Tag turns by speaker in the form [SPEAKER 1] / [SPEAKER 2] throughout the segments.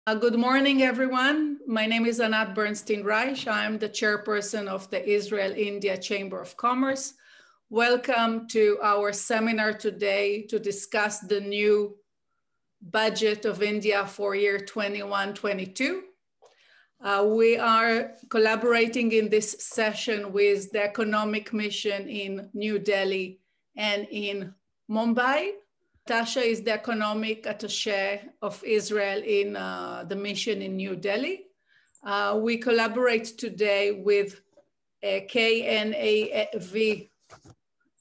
[SPEAKER 1] Good morning, everyone. My name is Anat Bernstein-Reich. I'm the chairperson of the Israel-India Chamber of Commerce. Welcome to our seminar today to discuss the new budget of India for year 21-22. We are collaborating in this session with the Economic Mission in New Delhi and in Mumbai. Natasha is the economic attaché of Israel in the mission in New Delhi. We collaborate today with a KNAV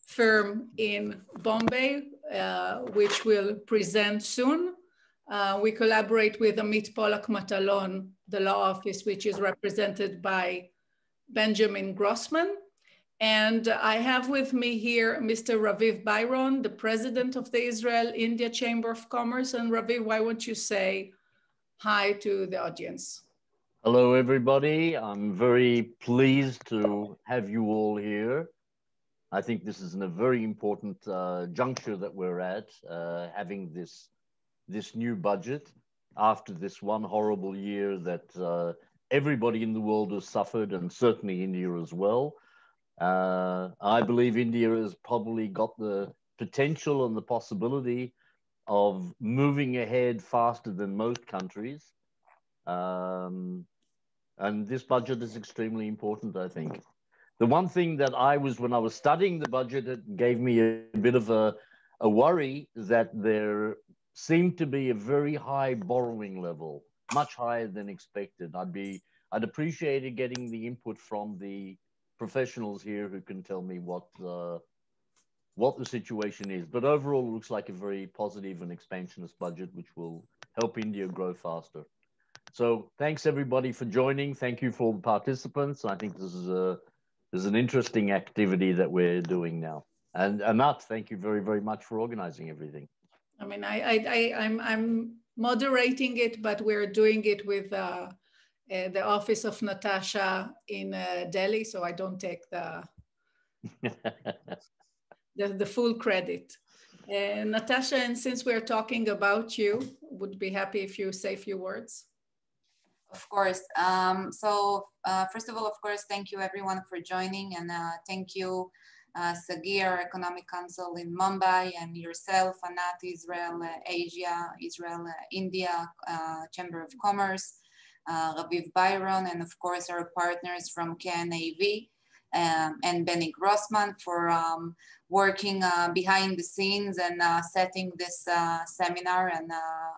[SPEAKER 1] firm in Bombay, which will present soon. We collaborate with Amit Mטלון, the law office, which is represented by Benjamin Grossman. And I have with me here Mr. Raviv Byron, the president of the Israel-India Chamber of Commerce. And Raviv, why won't you say hi to the audience?
[SPEAKER 2] Hello, everybody. I'm very pleased to have you all here. I think this is a very important juncture that we're at, having this new budget after this one horrible year that everybody in the world has suffered, and certainly India as well. I believe India has probably got the potential and the possibility of moving ahead faster than most countries. And this budget is extremely important, I think. The one thing that when I was studying the budget, it gave me a bit of a worry that there seemed to be a very high borrowing level, much higher than expected. I'd appreciate getting the input from the professionals here who can tell me what the situation is. But overall, it looks like a very positive and expansionist budget, which will help India grow faster. So thanks everybody for joining. Thank you for all the participants. I think this is an interesting activity that we're doing now. And Anat, thank you very, very much for organizing everything.
[SPEAKER 1] I mean, I'm moderating it, but we're doing it with the office of Natasha in Delhi, so I don't take the full credit. Natasha, and since we're talking about you, would be happy if you say a few words.
[SPEAKER 3] Of course. First of all, of course, thank you everyone for joining, and thank you, Sagir, Economic Council in Mumbai, and yourself, Anat, Israel, Asia, Israel, India, Chamber of Commerce, Raviv Byron, and of course our partners from KNAV and Benny Grossman for working behind the scenes and setting this seminar and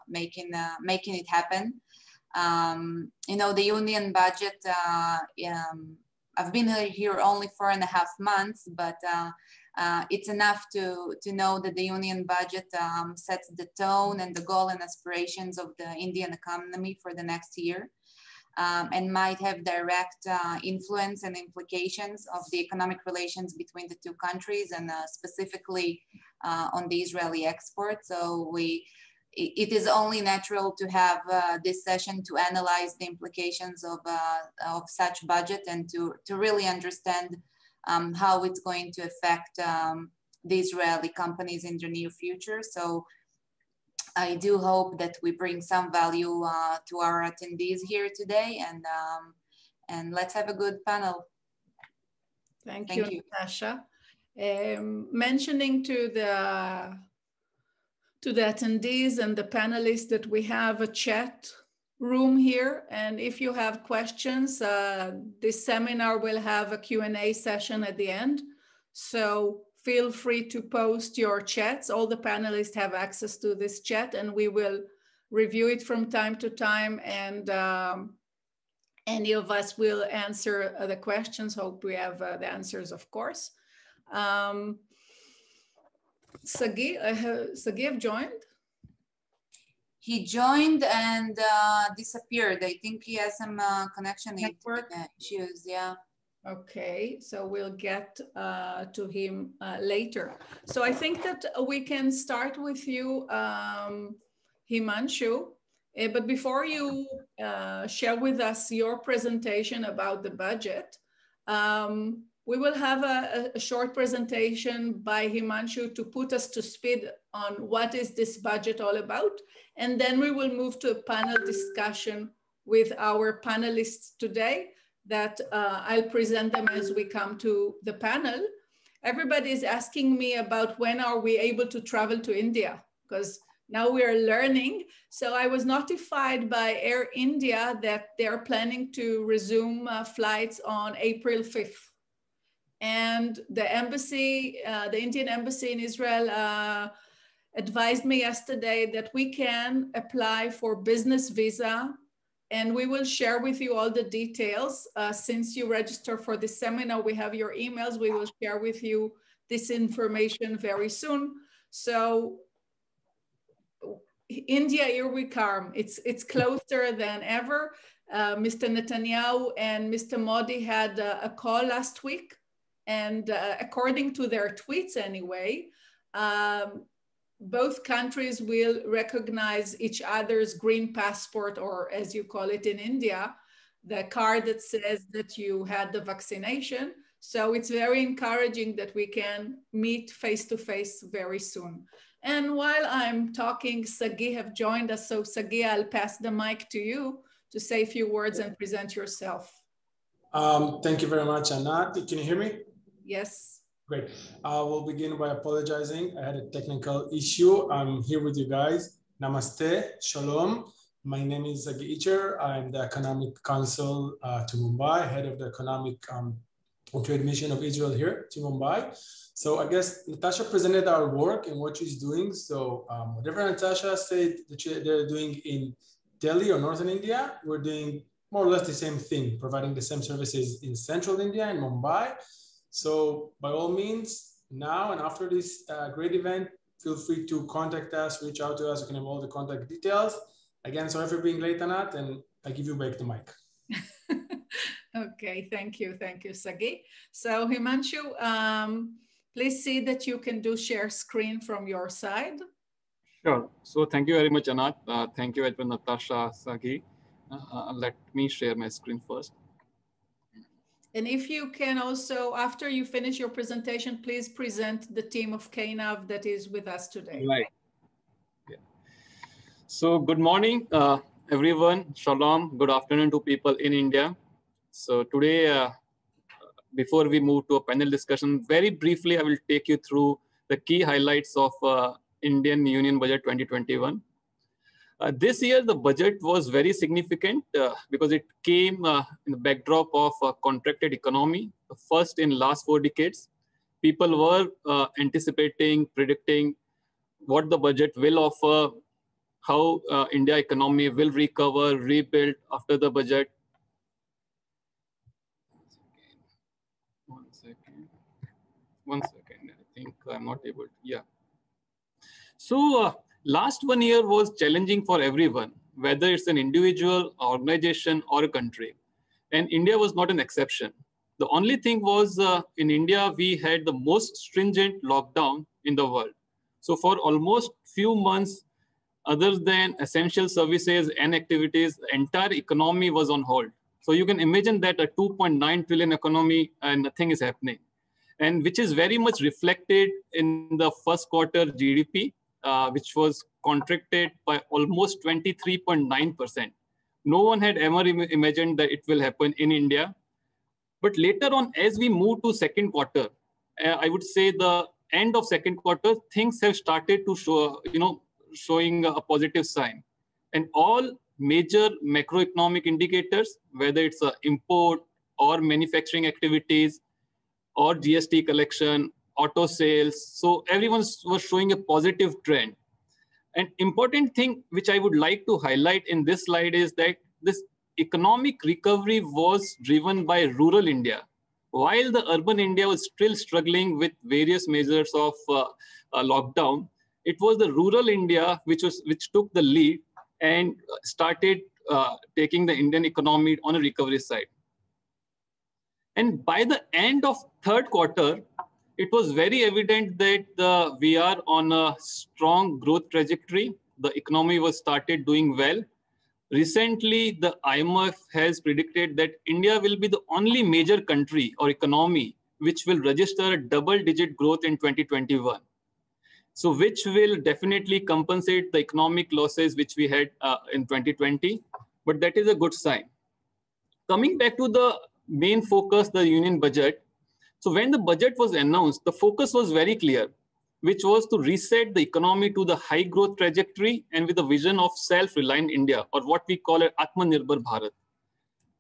[SPEAKER 3] making it happen. You know, the union budget, I've been here only 4.5 months, but it's enough to know that the union budget sets the tone and the goal and aspirations of the Indian economy for the next year, and might have direct influence and implications of the economic relations between the two countries, and specifically on the Israeli export. So it is only natural to have this session to analyze the implications of such budget and to really understand how it's going to affect the Israeli companies in the near future. So I do hope that we bring some value to our attendees here today, and let's have a good panel.
[SPEAKER 1] Thank you, Natasha. Mentioning to the attendees and the panelists that we have a chat room here, and if you have questions, this seminar will have a Q&A session at the end, so feel free to post your chats. All the panelists have access to this chat, and we will review it from time to time, and any of us will answer the questions. Hope we have the answers, of course. Sagir joined?
[SPEAKER 3] He joined and disappeared. I think he has some connection issues, yeah.
[SPEAKER 1] Okay, so we'll get to him later. So I think that we can start with you, Himanshu. But before you share with us your presentation about the budget, We will have a short presentation by Himanshu to put us to speed on what is this budget all about. And then we will move to a panel discussion with our panelists today that I'll present them as we come to the panel. Everybody is asking me about when are we able to travel to India, because now we are learning. So I was notified by Air India that they're planning to resume flights on April 5th. And the embassy, the Indian embassy in Israel advised me yesterday that we can apply for business visa, and we will share with you all the details. Since you register for this seminar, we have your emails. We will share with you this information very soon. So India, here we come. It's closer than ever. Mr. Netanyahu and Mr. Modi had a call last week. And according to their tweets anyway, both countries will recognize each other's green passport, or as you call it in India, the card that says that you had the vaccination. So it's very encouraging that we can meet face-to-face very soon. And while I'm talking, Sagi have joined us. So Sagi, I'll pass the mic to you to say a few words and present yourself.
[SPEAKER 4] Thank you very much, Anat. Can you hear me?
[SPEAKER 1] Yes.
[SPEAKER 4] Great. We'll begin by apologizing. I had a technical issue. I'm here with you guys. Namaste, shalom. My name is Sagi Icher. I'm the Economic Counsel to Mumbai, head of the Economic Trade Mission of Israel here to Mumbai. So I guess Natasha presented our work and what she's doing. So whatever Natasha said that they're doing in Delhi or Northern India, we're doing more or less the same thing, providing the same services in Central India and Mumbai. So by all means, now and after this great event, feel free to contact us, reach out to us. You can have all the contact details. Again, sorry for being late, Anat, and I give you back the mic.
[SPEAKER 1] Okay, thank you, Sagi. So Himanshu, please see that you can do share screen from your side.
[SPEAKER 5] Sure. So thank you very much, Anat. Thank you, Edwin, Natasha, Sagi. Let me share my screen first.
[SPEAKER 1] And if you can also, after you finish your presentation, please present the team of KNAV that is with us today.
[SPEAKER 5] Right. Yeah. So good morning, everyone. Shalom. Good afternoon to people in India. So today, before we move to a panel discussion, very briefly, I will take you through the key highlights of Indian Union Budget 2021. This year, the budget was very significant because it came in the backdrop of a contracted economy, the first in last 4 decades. People were anticipating, predicting what the budget will offer, how India economy will recover, rebuild after the budget. One second. I think I'm not able to, yeah. So last 1 year was challenging for everyone, whether it's an individual, organization, or a country. And India was not an exception. The only thing was in India, we had the most stringent lockdown in the world. So for almost few months, other than essential services and activities, the entire economy was on hold. So you can imagine that a 2.9 trillion economy and nothing is happening. And which is very much reflected in the first quarter GDP, which was contracted by almost 23.9%. No one had ever imagined that it will happen in India. But later on, as we move to second quarter, I would say the end of second quarter, things have started to show, showing a positive sign. And all major macroeconomic indicators, whether it's import or manufacturing activities, or GST collection, auto sales. So everyone was showing a positive trend. An important thing which I would like to highlight in this slide is that this economic recovery was driven by rural India. While the urban India was still struggling with various measures of lockdown, it was the rural India which took the lead and started taking the Indian economy on a recovery side. And by the end of third quarter, it was very evident that we are on a strong growth trajectory. The economy was started doing well. Recently, the IMF has predicted that India will be the only major country or economy which will register a double-digit growth in 2021. So which will definitely compensate the economic losses which we had in 2020, but that is a good sign. Coming back to the main focus, the union budget. So when the budget was announced, the focus was very clear, which was to reset the economy to the high growth trajectory and with a vision of self-reliant India, or what we call it Atmanirbhar Bharat.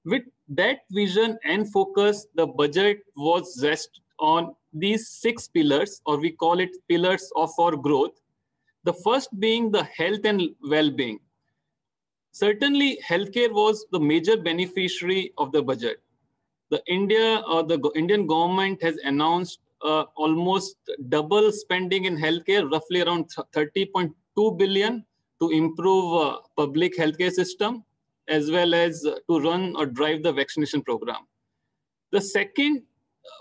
[SPEAKER 5] With that vision and focus, the budget was rested on these 6 pillars, or we call it pillars of our growth. The first being the health and well-being. Certainly, healthcare was the major beneficiary of the budget. The Indian government has announced almost double spending in healthcare, roughly around 30.2 billion to improve public healthcare system, as well as to run or drive the vaccination program. The second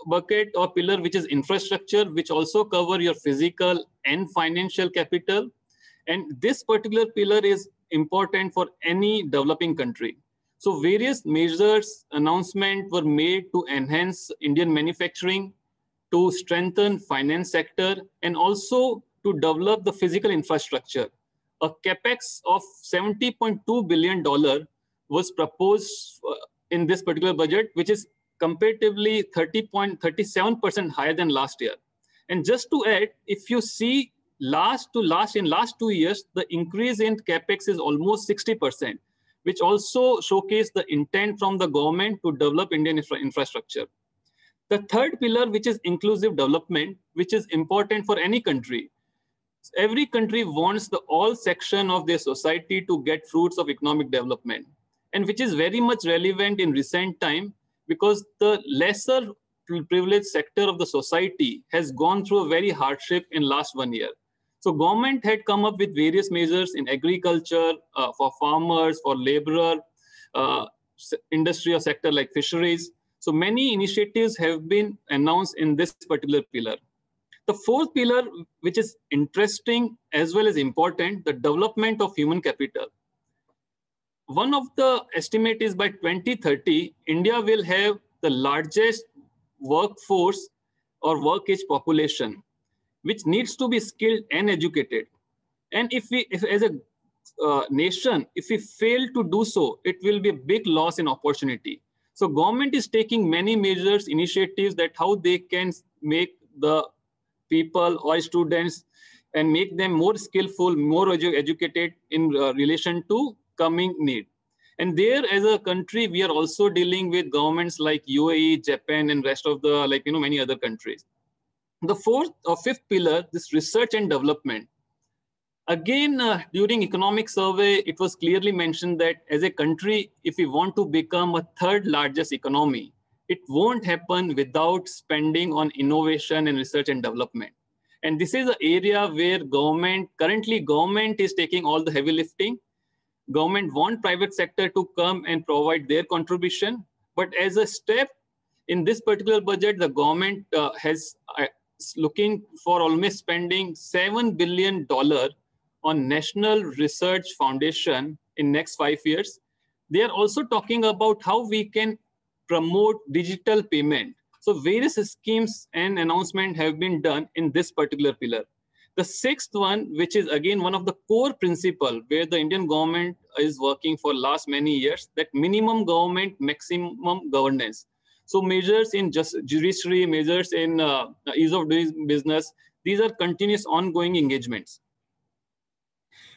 [SPEAKER 5] bucket or pillar, which is infrastructure, which also cover your physical and financial capital. And this particular pillar is important for any developing country. So various measures, announcements were made to enhance Indian manufacturing, to strengthen finance sector, and also to develop the physical infrastructure. A capex of $70.2 billion was proposed in this particular budget, which is comparatively 37% higher than last year. And just to add, if you see in last 2 years, the increase in capex is almost 60%, which also showcase the intent from the government to develop Indian infrastructure. The third pillar, which is inclusive development, which is important for any country. Every country wants the all section of their society to get fruits of economic development, and which is very much relevant in recent time because the lesser privileged sector of the society has gone through a very hardship in last 1 year. So government had come up with various measures in agriculture, for farmers, for laborer, industry or sector like fisheries. So many initiatives have been announced in this particular pillar. The fourth pillar, which is interesting as well as important, the development of human capital. One of the estimate is by 2030, India will have the largest workforce or work age population, which needs to be skilled and educated. And if as a nation, if we fail to do so, it will be a big loss in opportunity. So government is taking many measures, initiatives that how they can make the people or students and make them more skillful, more educated in relation to coming need. And there as a country, we are also dealing with governments like UAE, Japan, and rest of the many other countries. The fourth or fifth pillar, this research and development. Again, during economic survey, it was clearly mentioned that as a country, if we want to become a third largest economy, it won't happen without spending on innovation and research and development. And this is an area where currently government is taking all the heavy lifting. Government want private sector to come and provide their contribution. But as a step in this particular budget, the government has looking for almost spending $7 billion on National Research Foundation in next 5 years. They are also talking about how we can promote digital payment. So various schemes and announcements have been done in this particular pillar. The sixth one, which is again one of the core principles where the Indian government is working for last many years, that minimum government, maximum governance. So measures in just judiciary, measures in ease of doing business, these are continuous ongoing engagements.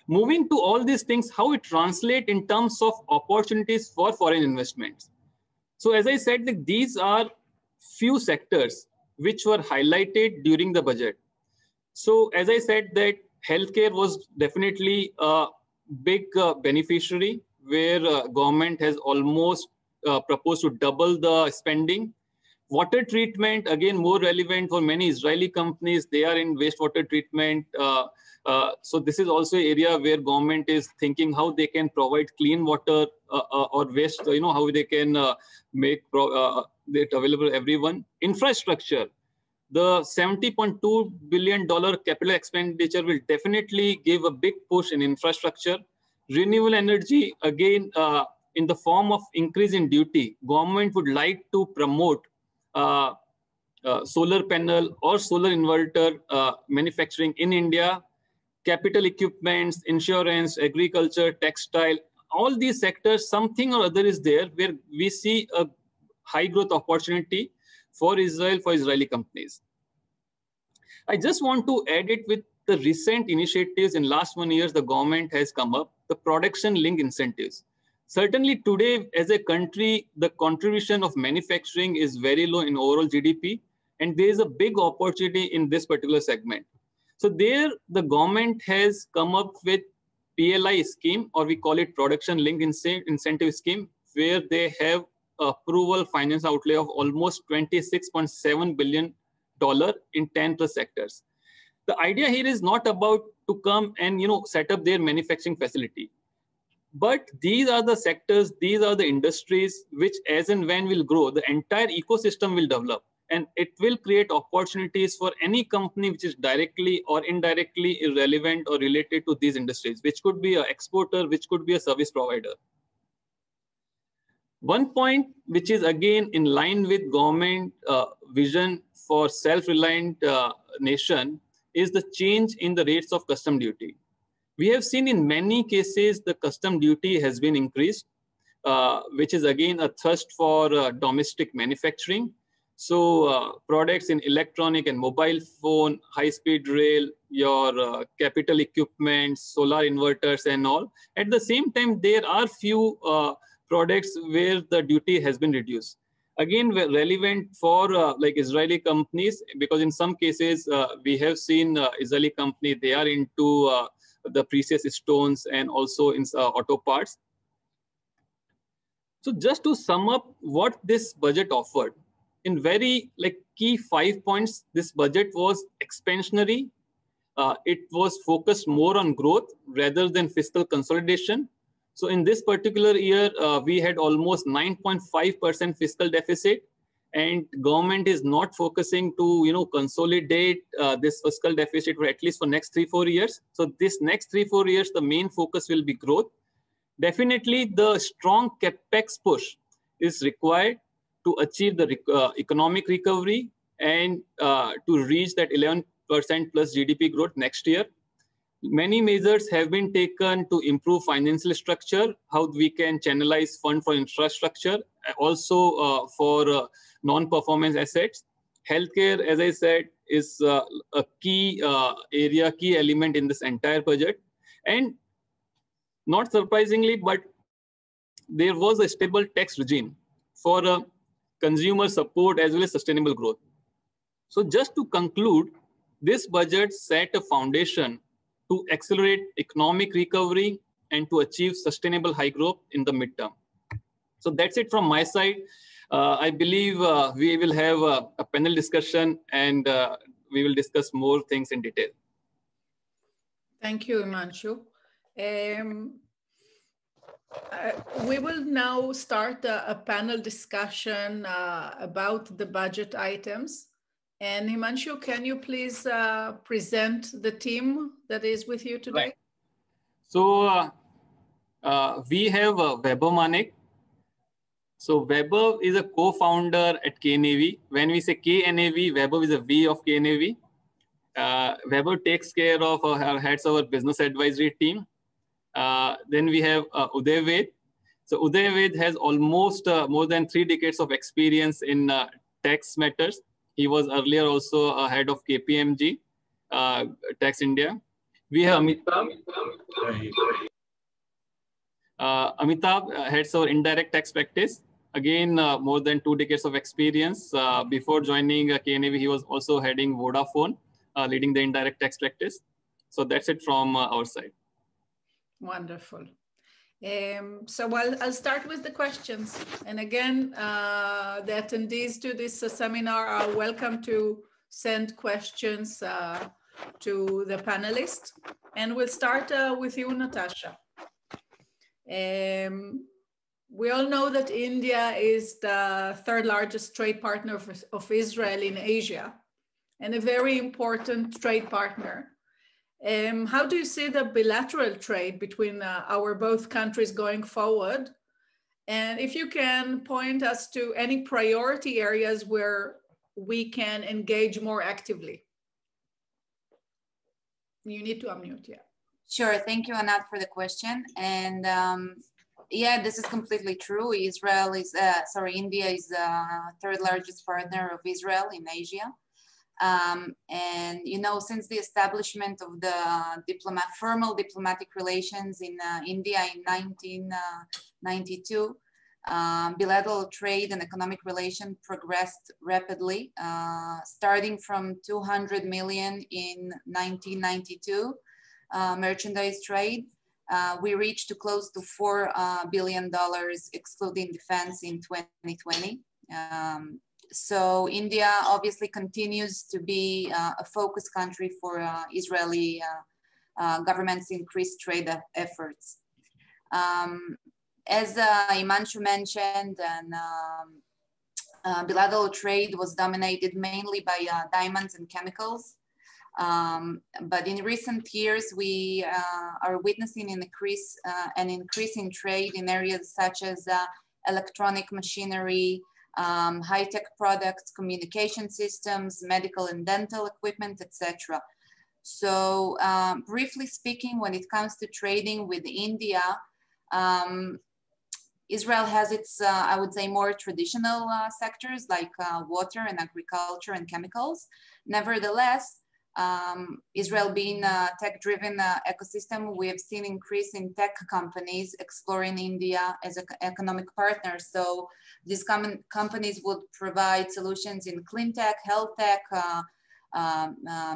[SPEAKER 5] Moving to all these things, how it translates in terms of opportunities for foreign investments. So as I said, that these are few sectors which were highlighted during the budget. So as I said, that healthcare was definitely a big beneficiary where government has almost proposed to double the spending. Water treatment, again, more relevant for many Israeli companies. They are in wastewater treatment. So this is also an area where government is thinking how they can provide clean water or waste, how they can make it available to everyone. Infrastructure, the $70.2 billion capital expenditure will definitely give a big push in infrastructure. Renewable energy, again, in the form of increase in duty, government would like to promote solar panel or solar inverter manufacturing in India, capital equipments, insurance, agriculture, textile, all these sectors, something or other is there where we see a high growth opportunity for Israel, for Israeli companies. I just want to add it with the recent initiatives in last 1 year, the government has come up, the production linked incentives. Certainly today, as a country, the contribution of manufacturing is very low in overall GDP, and there is a big opportunity in this particular segment. So there, the government has come up with PLI scheme, or we call it production linked incentive scheme, where they have approval finance outlay of almost $26.7 billion in 10+ sectors. The idea here is not about to come and set up their manufacturing facility, but these are the sectors, these are the industries which, as and when will grow, the entire ecosystem will develop, and it will create opportunities for any company which is directly or indirectly irrelevant or related to these industries, which could be an exporter, which could be a service provider. One point which is again in line with government vision for self-reliant nation is the change in the rates of custom duty. We have seen in many cases the custom duty has been increased, which is again a thrust for domestic manufacturing. So products in electronic and mobile phone, high-speed rail, your capital equipment, solar inverters and all. At the same time, there are few products where the duty has been reduced. Again, relevant for like Israeli companies, because in some cases we have seen Israeli company, they are into the precious stones and also in auto parts. So just to sum up what this budget offered, in very key 5 points, this budget was expansionary. It was focused more on growth rather than fiscal consolidation. So in this particular year, we had almost 9.5% fiscal deficit, and government is not focusing to consolidate this fiscal deficit for at least for next 3-4 years. So this next 3-4 years, the main focus will be growth. Definitely, the strong capex push is required to achieve the economic recovery and to reach that 11% plus GDP growth next year. Many measures have been taken to improve financial structure, how we can channelize fund for infrastructure, also for non-performance assets. Healthcare, as I said, is a key area, key element in this entire budget. And not surprisingly, but there was a stable tax regime for consumer support as well as sustainable growth. So just to conclude, this budget set a foundation to accelerate economic recovery and to achieve sustainable high growth in the midterm. So that's it from my side. I believe we will have a panel discussion and we will discuss more things in detail.
[SPEAKER 1] Thank you, Himanshu. We will now start a panel discussion about the budget items. And Himanshu, can you please present the team that is with you today?
[SPEAKER 5] Right. So we have Vaibhav Manek. So Vaibhav is a co-founder at KNAV. When we say KNAV, Vaibhav is a V of KNAV. Vaibhav takes care of heads our business advisory team. Then we have Uday Ved. So Uday Ved has almost more than 3 decades of experience in tax matters. He was earlier also a head of KPMG, Tax India. We have Amitabh. Amitabh heads our indirect tax practice. Again, more than 2 decades of experience. Before joining KNAV, he was also heading Vodafone, leading the indirect tax practice. So that's it from our side.
[SPEAKER 1] Wonderful. So I'll start with the questions. And again, the attendees to this seminar are welcome to send questions to the panelists. And we'll start with you, Natasha. We all know that India is the 3rd largest trade partner of Israel in Asia, and a very important trade partner. How do you see the bilateral trade between our both countries going forward? And if you can point us to any priority areas where we can engage more actively? You need to unmute, yeah.
[SPEAKER 3] Sure, thank you, Anat, for the question. And yeah, this is completely true. India is the third largest partner of Israel in Asia. And you know, since the establishment of the formal diplomatic relations in India in 1992, bilateral trade and economic relation progressed rapidly, starting from 200 million in 1992 merchandise trade. We reached close to $4 billion excluding defense in 2020. So India obviously continues to be a focus country for Israeli government's increased trade efforts. As Himanshu mentioned, and bilateral trade was dominated mainly by diamonds and chemicals. But in recent years, we are witnessing an increase in trade in areas such as electronic machinery, high-tech products, communication systems, medical and dental equipment, etc. So briefly speaking, when it comes to trading with India, Israel has its, I would say, more traditional sectors like water and agriculture and chemicals. Nevertheless, Israel being a tech-driven ecosystem, we have seen increase in tech companies exploring India as an economic partner. So these companies would provide solutions in clean tech, health tech,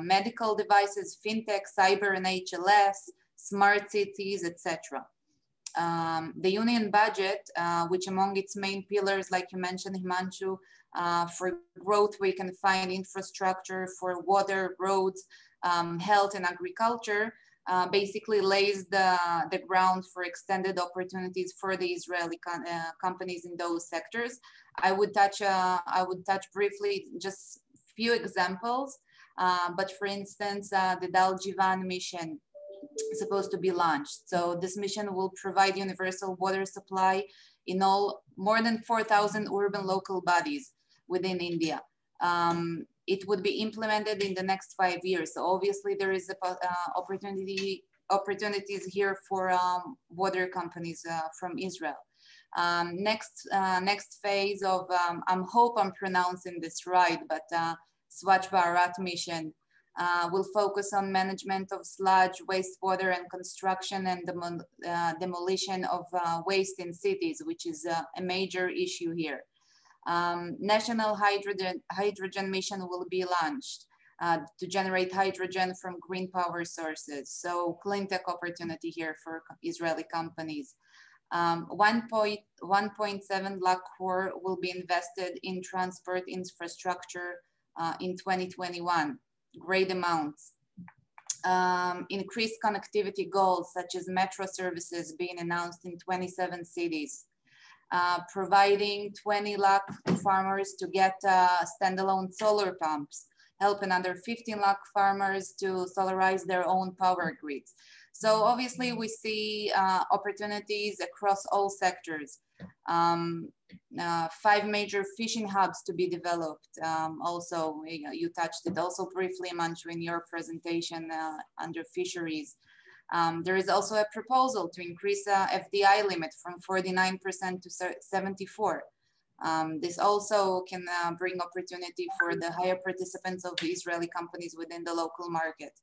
[SPEAKER 3] medical devices, fintech, cyber and HLS, smart cities, etc. The union budget, which among its main pillars, like you mentioned, Himanshu, for growth, we can find infrastructure for water, roads, health and agriculture, basically lays the ground for extended opportunities for the Israeli companies in those sectors. I would touch briefly just few examples, but for instance, the Delhi mission is supposed to be launched. So this mission will provide universal water supply in more than 4,000 urban local bodies within India. It would be implemented in the next 5 years. So obviously there is opportunities here for water companies from Israel. Next phase of, I hope I'm pronouncing this right, but Swachh Bharat mission will focus on management of sludge, wastewater and construction and demolition of waste in cities, which is a major issue here. National hydrogen mission will be launched to generate hydrogen from green power sources. So clean tech opportunity here for Israeli companies. 1.7 lakh crore will be invested in transport infrastructure in 2021. Great amounts. Increased connectivity goals such as metro services being announced in 27 cities. Providing 20 lakh farmers to get standalone solar pumps, help another 15 lakh farmers to solarize their own power grids. So obviously we see opportunities across all sectors. 5 major fishing hubs to be developed. Also, you touched it also briefly, Himanshu, in your presentation under fisheries. There is also a proposal to increase FDI limit from 49% to 74%. This also can bring opportunity for the higher participants of the Israeli companies within the local market.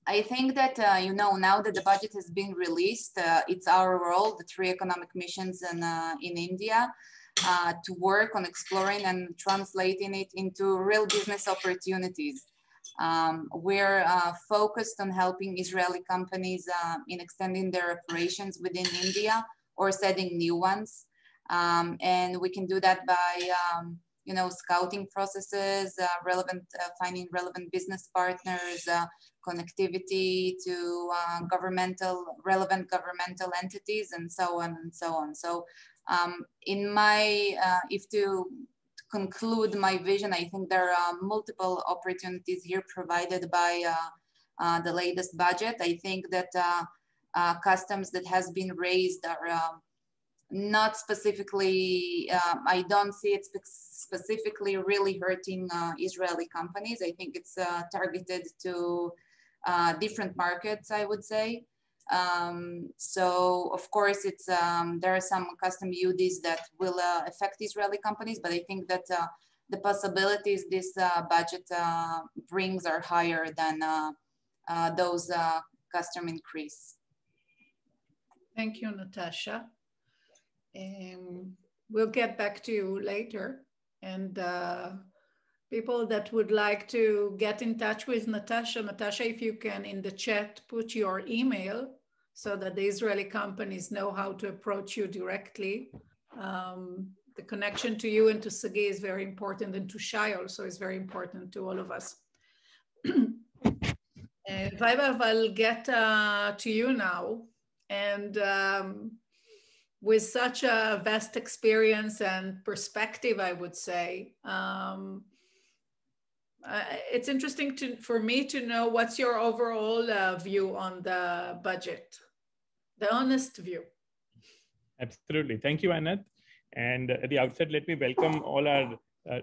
[SPEAKER 3] I think that, you know, now that the budget has been released, it's our role, the 3 economic missions in India, to work on exploring and translating it into real business opportunities. We're focused on helping Israeli companies in extending their operations within India or setting new ones. And we can do that by, you know, scouting processes, finding relevant business partners, connectivity to relevant governmental entities, and so on and so on. So in my, if to conclude my vision, I think there are multiple opportunities here provided by the latest budget. I think that customs that has been raised are not specifically, I don't see it specifically really hurting Israeli companies. I think it's targeted to different markets, I would say. So of course, it's there are some custom duties that will affect Israeli companies, but I think that the possibilities this budget brings are higher than those custom increase.
[SPEAKER 1] Thank you, Natasha. We'll get back to you later. And people that would like to get in touch with Natasha, if you can in the chat, put your email so that the Israeli companies know how to approach you directly. The connection to you and to Sagi is very important, and to Shai also is very important to all of us. Vaibhav, I'll get to you now. And with such a vast experience and perspective, I would say, it's interesting for me to know what's your overall view on the budget, the honest view.
[SPEAKER 6] Absolutely. Thank you, Anat. And at the outset, let me welcome all our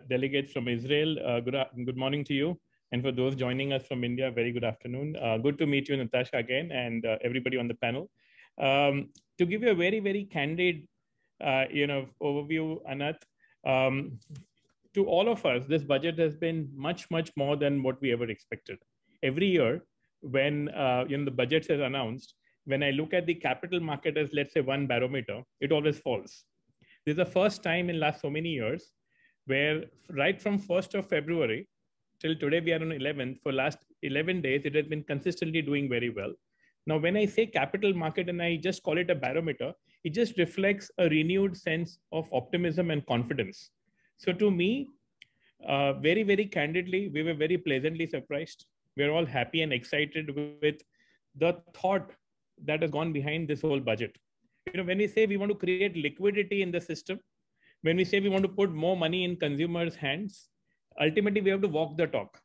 [SPEAKER 6] delegates from Israel. Good morning to you. And for those joining us from India, very good afternoon. Good to meet you, Natasha, again, and everybody on the panel. To give you a very, very candid, overview, Anat, to all of us, this budget has been much, much more than what we ever expected. Every year, when the budget is announced, when I look at the capital market as, let's say, one barometer, it always falls. This is the first time in last so many years where right from 1st of February till today, we are on 11th. For last 11 days, it has been consistently doing very well. Now, when I say capital market and I just call it a barometer, it just reflects a renewed sense of optimism and confidence. So to me, very, very candidly, we were very pleasantly surprised. We're all happy and excited with the thought that has gone behind this whole budget. When we say we want to create liquidity in the system, when we say we want to put more money in consumers' hands, ultimately we have to walk the talk.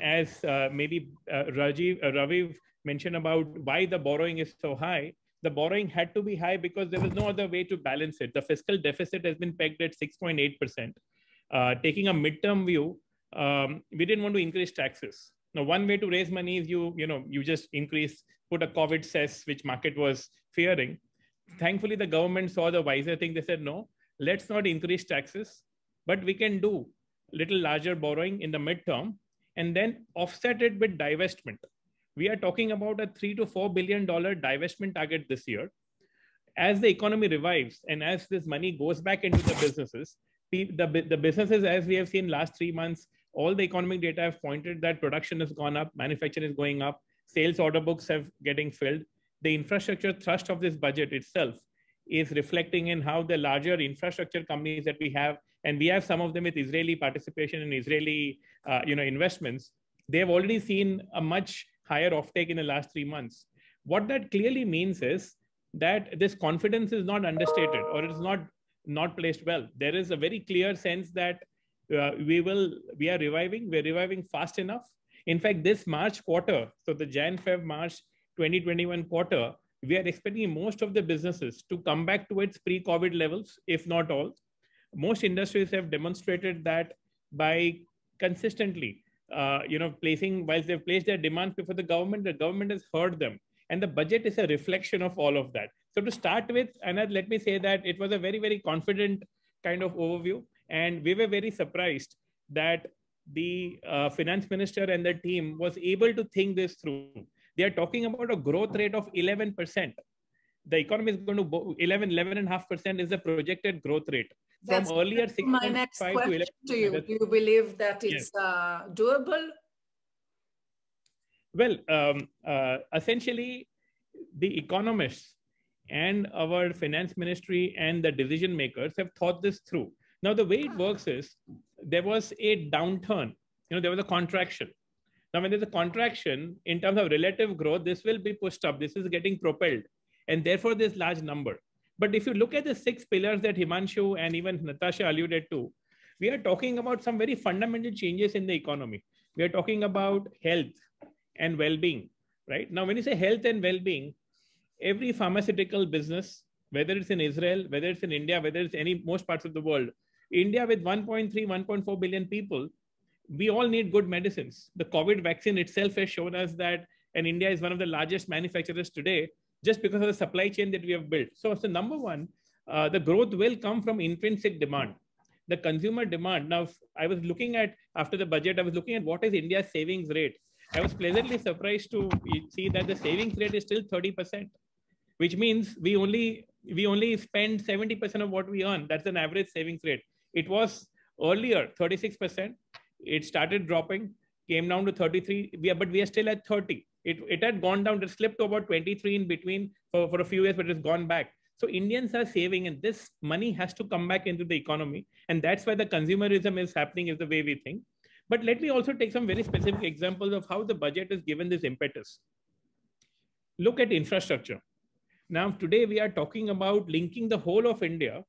[SPEAKER 6] As maybe Raviv mentioned about why the borrowing is so high, the borrowing had to be high because there was no other way to balance it. The fiscal deficit has been pegged at 6.8%. Taking a midterm view, we didn't want to increase taxes. Now, one way to raise money is you just put a COVID cess, which market was fearing. Thankfully, the government saw the wiser thing. They said, no, let's not increase taxes, but we can do little larger borrowing in the midterm and then offset it with divestment. We are talking about a $3 to $4 billion divestment target this year. As the economy revives and as this money goes back into the businesses, the businesses, as we have seen last 3 months, all the economic data have pointed that production has gone up, manufacturing is going up, sales order books have getting filled. The infrastructure thrust of this budget itself is reflecting in how the larger infrastructure companies that we have, and we have some of them with Israeli participation and Israeli investments, they have already seen a much higher offtake in the last 3 months. What that clearly means is that this confidence is not understated or it is not placed well. There is a very clear sense that we are reviving. We're reviving fast enough. In fact, this March quarter, so the Jan-Feb-March 2021 quarter, we are expecting most of the businesses to come back to its pre-COVID levels, if not all. Most industries have demonstrated that by consistently, whilst they've placed their demands before the government has heard them. And the budget is a reflection of all of that. So to start with, Anat, let me say that it was a very, very confident kind of overview. And we were very surprised that the finance minister and the team was able to think this through. They are talking about a growth rate of 11%. The economy is going to 11.5% is the projected growth rate.
[SPEAKER 1] That's
[SPEAKER 6] from earlier 6.5
[SPEAKER 1] my next question to you. Do you believe that it's doable?
[SPEAKER 6] Well, essentially, the economists and our finance ministry and the decision makers have thought this through. Now, the way it works is there was a downturn. There was a contraction. Now, when there's a contraction in terms of relative growth, this will be pushed up. This is getting propelled. And therefore, this large number. But if you look at the 6 pillars that Himanshu and even Natasha alluded to, we are talking about some very fundamental changes in the economy. We are talking about health and well-being, right? Now, when you say health and well-being, every pharmaceutical business, whether it's in Israel, whether it's in India, whether it's most parts of the world. India with 1.3, 1.4 billion people, we all need good medicines. The COVID vaccine itself has shown us that, and India is one of the largest manufacturers today, just because of the supply chain that we have built. So number one, the growth will come from intrinsic demand, the consumer demand. Now, I was looking at, after the budget, I was looking at what is India's savings rate. I was pleasantly surprised to see that the savings rate is still 30%, which means we only spend 70% of what we earn. That's an average savings rate. It was earlier 36%. It started dropping, came down to 33, but we are still at 30. It had gone down, it slipped to about 23 in between for a few years, but it's gone back. So Indians are saving, and this money has to come back into the economy. And that's why the consumerism is happening, is the way we think. But let me also take some very specific examples of how the budget is given this impetus. Look at infrastructure. Now, today we are talking about linking the whole of India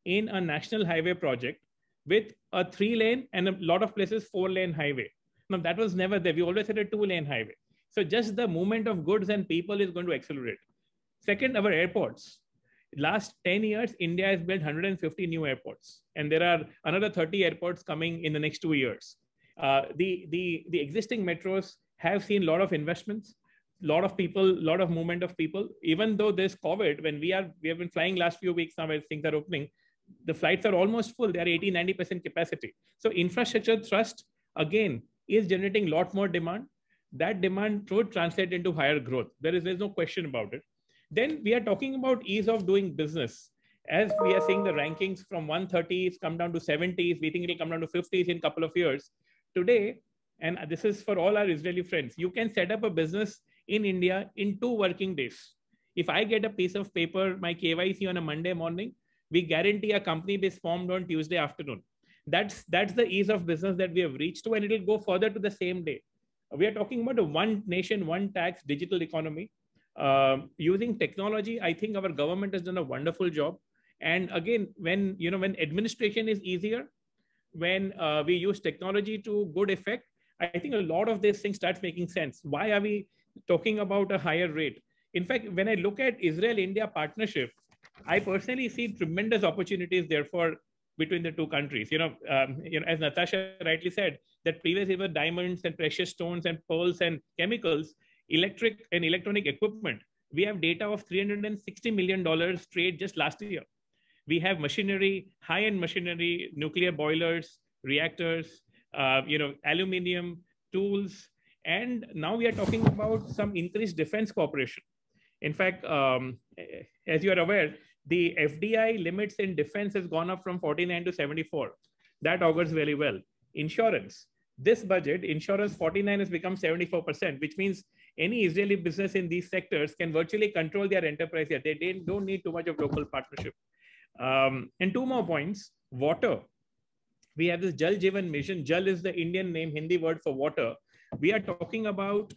[SPEAKER 6] in a national highway project with a 3-lane and a lot of places 4-lane highway. Now, that was never there. We always had a 2-lane highway. So just the movement of goods and people is going to accelerate. Second, our airports. Last 10 years, India has built 150 new airports, and there are another 30 airports coming in the next 2 years. The existing metros have seen a lot of investments, a lot of people, a lot of movement of people. Even though there's COVID, when we have been flying last few weeks now as things are opening, the flights are almost full. They are 80-90% capacity. So infrastructure thrust, again, is generating a lot more demand. That demand should translate into higher growth. There's no question about it. Then we are talking about ease of doing business. As we are seeing the rankings from 130s come down to 70s, we think it'll come down to 50s in a couple of years. Today, and this is for all our Israeli friends, you can set up a business in India in 2 working days. If I get a piece of paper, my KYC on a Monday morning, we guarantee a company is formed on Tuesday afternoon. That's the ease of business that we have reached to, and it'll go further to the same day. We are talking about a one nation, one tax digital economy. Using technology, I think our government has done a wonderful job. And again, when administration is easier, when we use technology to good effect, I think a lot of these things starts making sense. Why are we talking about a higher rate? In fact, when I look at Israel-India partnership, I personally see tremendous opportunities therefore between the two countries. As Natasha rightly said, that previously were diamonds and precious stones and pearls and chemicals, electric and electronic equipment. We have data of $360 million trade just last year. We have machinery, high-end machinery, nuclear boilers, reactors, aluminum, tools, and now we are talking about some increased defense cooperation. In fact, as you are aware, the FDI limits in defense has gone up from 49 to 74. That augurs very well. Insurance. This budget, insurance 49 has become 74%, which means any Israeli business in these sectors can virtually control their enterprise here. They don't need too much of local partnership. And 2 more points. Water. We have this Jal Jeevan mission. Jal is the Indian name, Hindi word for water. We are talking about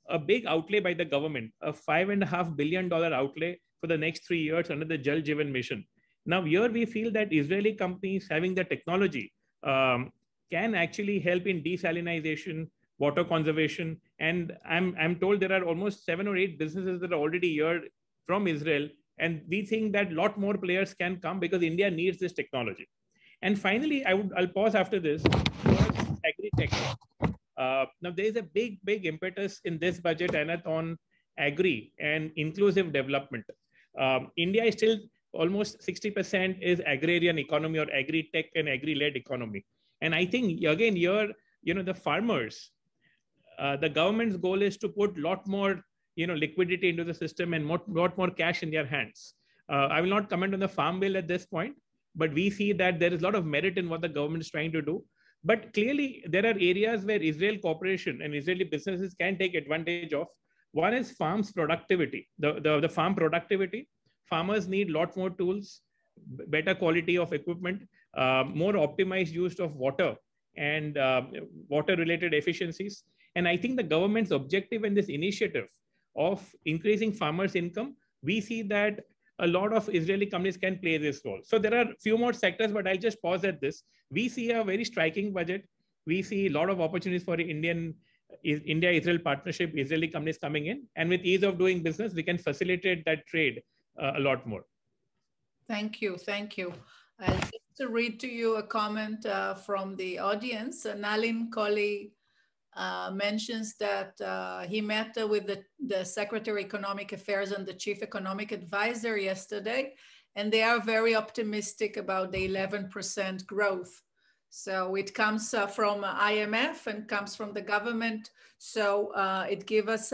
[SPEAKER 6] a big outlay by the government, a $5.5 billion outlay for the next 3 years under the Jal Jeevan mission. Now here we feel that Israeli companies having the technology can actually help in desalinization, water conservation. And I'm told there are almost 7 or 8 businesses that are already here from Israel. And we think that a lot more players can come because India needs this technology. And finally, I'll pause after this. Agri-tech. Now there is a big impetus in this budget, Anat, on agri and inclusive development. India is still almost 60% is agrarian economy or agri-tech and agri-led economy. And I think again here, the farmers, the government's goal is to put a lot more, liquidity into the system and lot more cash in their hands. I will not comment on the farm bill at this point, but we see that there is a lot of merit in what the government is trying to do. But clearly, there are areas where Israel corporation and Israeli businesses can take advantage of. One is farms productivity, the farm productivity. Farmers need a lot more tools, better quality of equipment, more optimized use of water and water-related efficiencies. And I think the government's objective in this initiative of increasing farmers' income, we see that a lot of Israeli companies can play this role. So there are a few more sectors, but I'll just pause at this. We see a very striking budget. We see a lot of opportunities for India-Israel partnership, Israeli companies coming in. And with ease of doing business, we can facilitate that trade a lot more.
[SPEAKER 1] Thank you, thank you. I'll just read to you a comment from the audience. Nalin Kohli mentions that he met with the Secretary of Economic Affairs and the Chief Economic Advisor yesterday, and they are very optimistic about the 11% growth. So it comes from IMF and comes from the government. So it gives us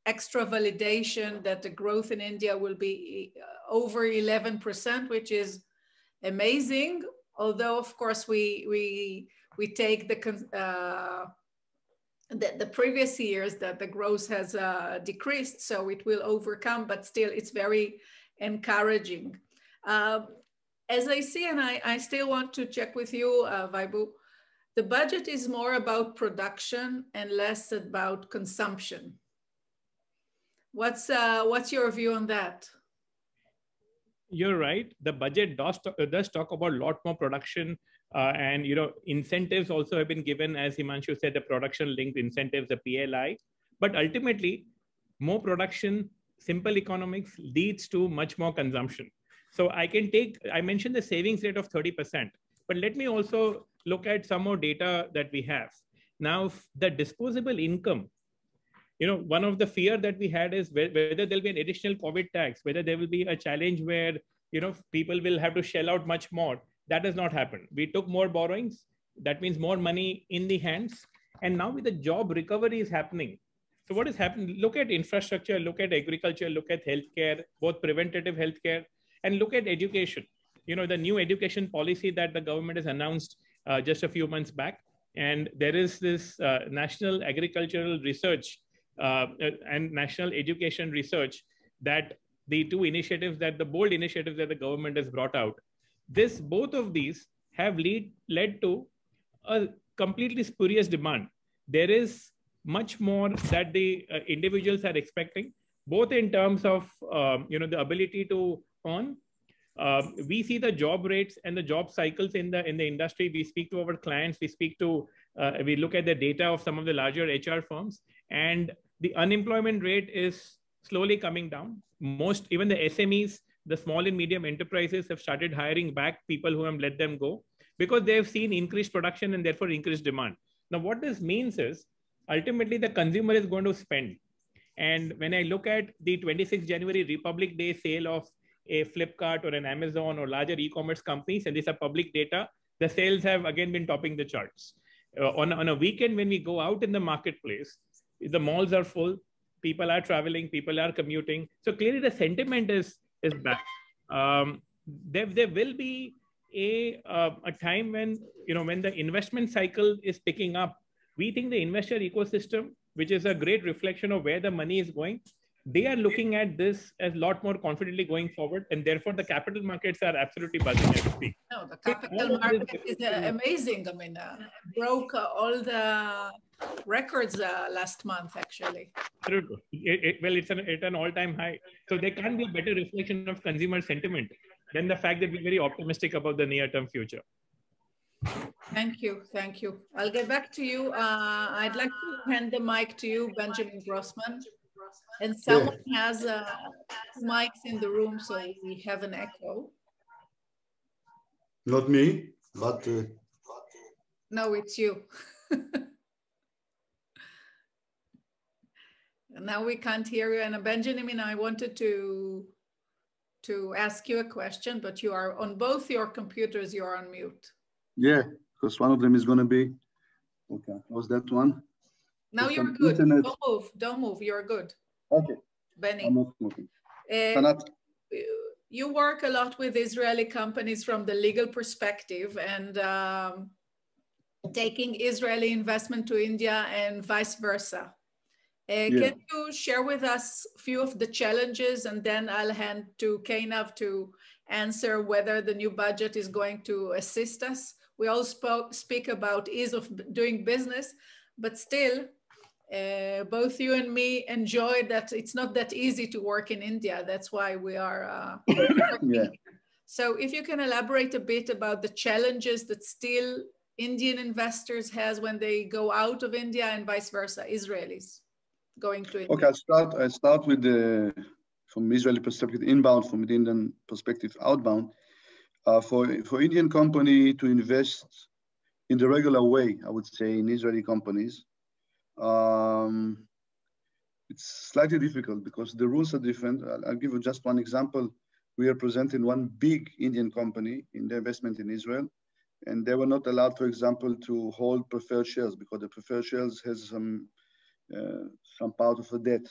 [SPEAKER 1] extra validation that the growth in India will be over 11%, which is amazing. Although, of course, we take the previous years that the growth has decreased, so it will overcome, but still it's very encouraging. As I see, and I still want to check with you, Vaibu, the budget is more about production and less about consumption. What's your view on that?
[SPEAKER 6] You're right. The budget does talk about a lot more production, and incentives also have been given, as Himanshu said, the production-linked incentives, the PLI. But ultimately, more production, simple economics leads to much more consumption. So I mentioned the savings rate of 30%, but let me also look at some more data that we have. Now, the disposable income, one of the fear that we had is whether there'll be an additional COVID tax, whether there will be a challenge where, people will have to shell out much more. That has not happened. We took more borrowings. That means more money in the hands. And now with the job recovery is happening. So what is happening? Look at infrastructure, look at agriculture, look at healthcare, both preventative healthcare, and look at education. The new education policy that the government has announced just a few months back. And there is this National Agricultural Research and National Education Research, that the two initiatives, the bold initiatives that the government has brought out, both of these have led to a completely spurious demand. There is much more that the individuals are expecting, both in terms of the ability to earn. We see the job rates and the job cycles in the industry. We speak to our clients. We look at the data of some of the larger HR firms, and the unemployment rate is slowly coming down. Even the SMEs, the small and medium enterprises, have started hiring back people who have let them go because they've seen increased production and therefore increased demand. Now, what this means is ultimately the consumer is going to spend. And when I look at the 26th January Republic Day sale of a Flipkart or an Amazon or larger e-commerce companies, and these are public data, the sales have again been topping the charts. On a weekend when we go out in the marketplace, the malls are full, people are traveling, people are commuting. So clearly the sentiment is back. There will be a time when, when the investment cycle is picking up. We think the investor ecosystem, which is a great reflection of where the money is going, they are looking at this as a lot more confidently going forward, and therefore the capital markets are absolutely buzzing as we speak.
[SPEAKER 1] No, the capital market is amazing. I mean, broke all the records last month, actually.
[SPEAKER 6] It's at an all-time high. So there can't be a better reflection of consumer sentiment than the fact that we're very optimistic about the near-term future.
[SPEAKER 1] Thank you. Thank you. I'll get back to you. I'd like to hand the mic to you, Benjamin Grossman. And someone has mics in the room, so we have an echo.
[SPEAKER 7] Not me, but...
[SPEAKER 1] No, it's you. Now we can't hear you. And Benjamin, I wanted to ask you a question, but you are on both your computers, you are on mute.
[SPEAKER 7] Yeah, because one of them is going to be... Okay, was that one?
[SPEAKER 1] Now you're good. Internet. Don't move. You're good.
[SPEAKER 7] Okay.
[SPEAKER 1] Benny.
[SPEAKER 7] I'm not moving.
[SPEAKER 1] You work a lot with Israeli companies from the legal perspective and taking Israeli investment to India and vice versa. Can you share with us a few of the challenges, and then I'll hand to KNAV to answer whether the new budget is going to assist us. We all speak about ease of doing business, but still, both you and me enjoy that it's not that easy to work in India. That's why we are here. So if you can elaborate a bit about the challenges that still Indian investors has when they go out of India and vice versa, Israelis going to India.
[SPEAKER 7] Okay, I start with the from Israeli perspective inbound, from the Indian perspective outbound. For Indian company to invest in the regular way, I would say, in Israeli companies, it's slightly difficult because the rules are different. I'll give you just one example. We are presenting one big Indian company in the investment in Israel, and they were not allowed, for example, to hold preferred shares because the preferred shares has some part of the debt.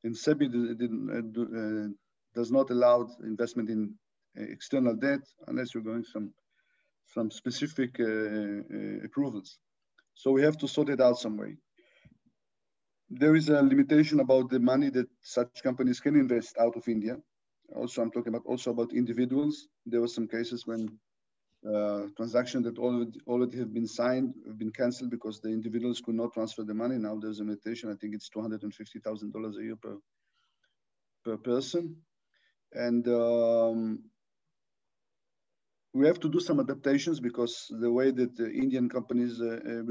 [SPEAKER 7] And SEBI does not allow investment in external debt unless you're going some specific approvals. So we have to sort it out some way. There is a limitation about the money that such companies can invest out of India. Also, I'm talking about individuals. There were some cases when transactions that already have been signed have been canceled because the individuals could not transfer the money. Now there's a limitation. I think it's $250,000 a year per person. And we have to do some adaptations because the way that the Indian companies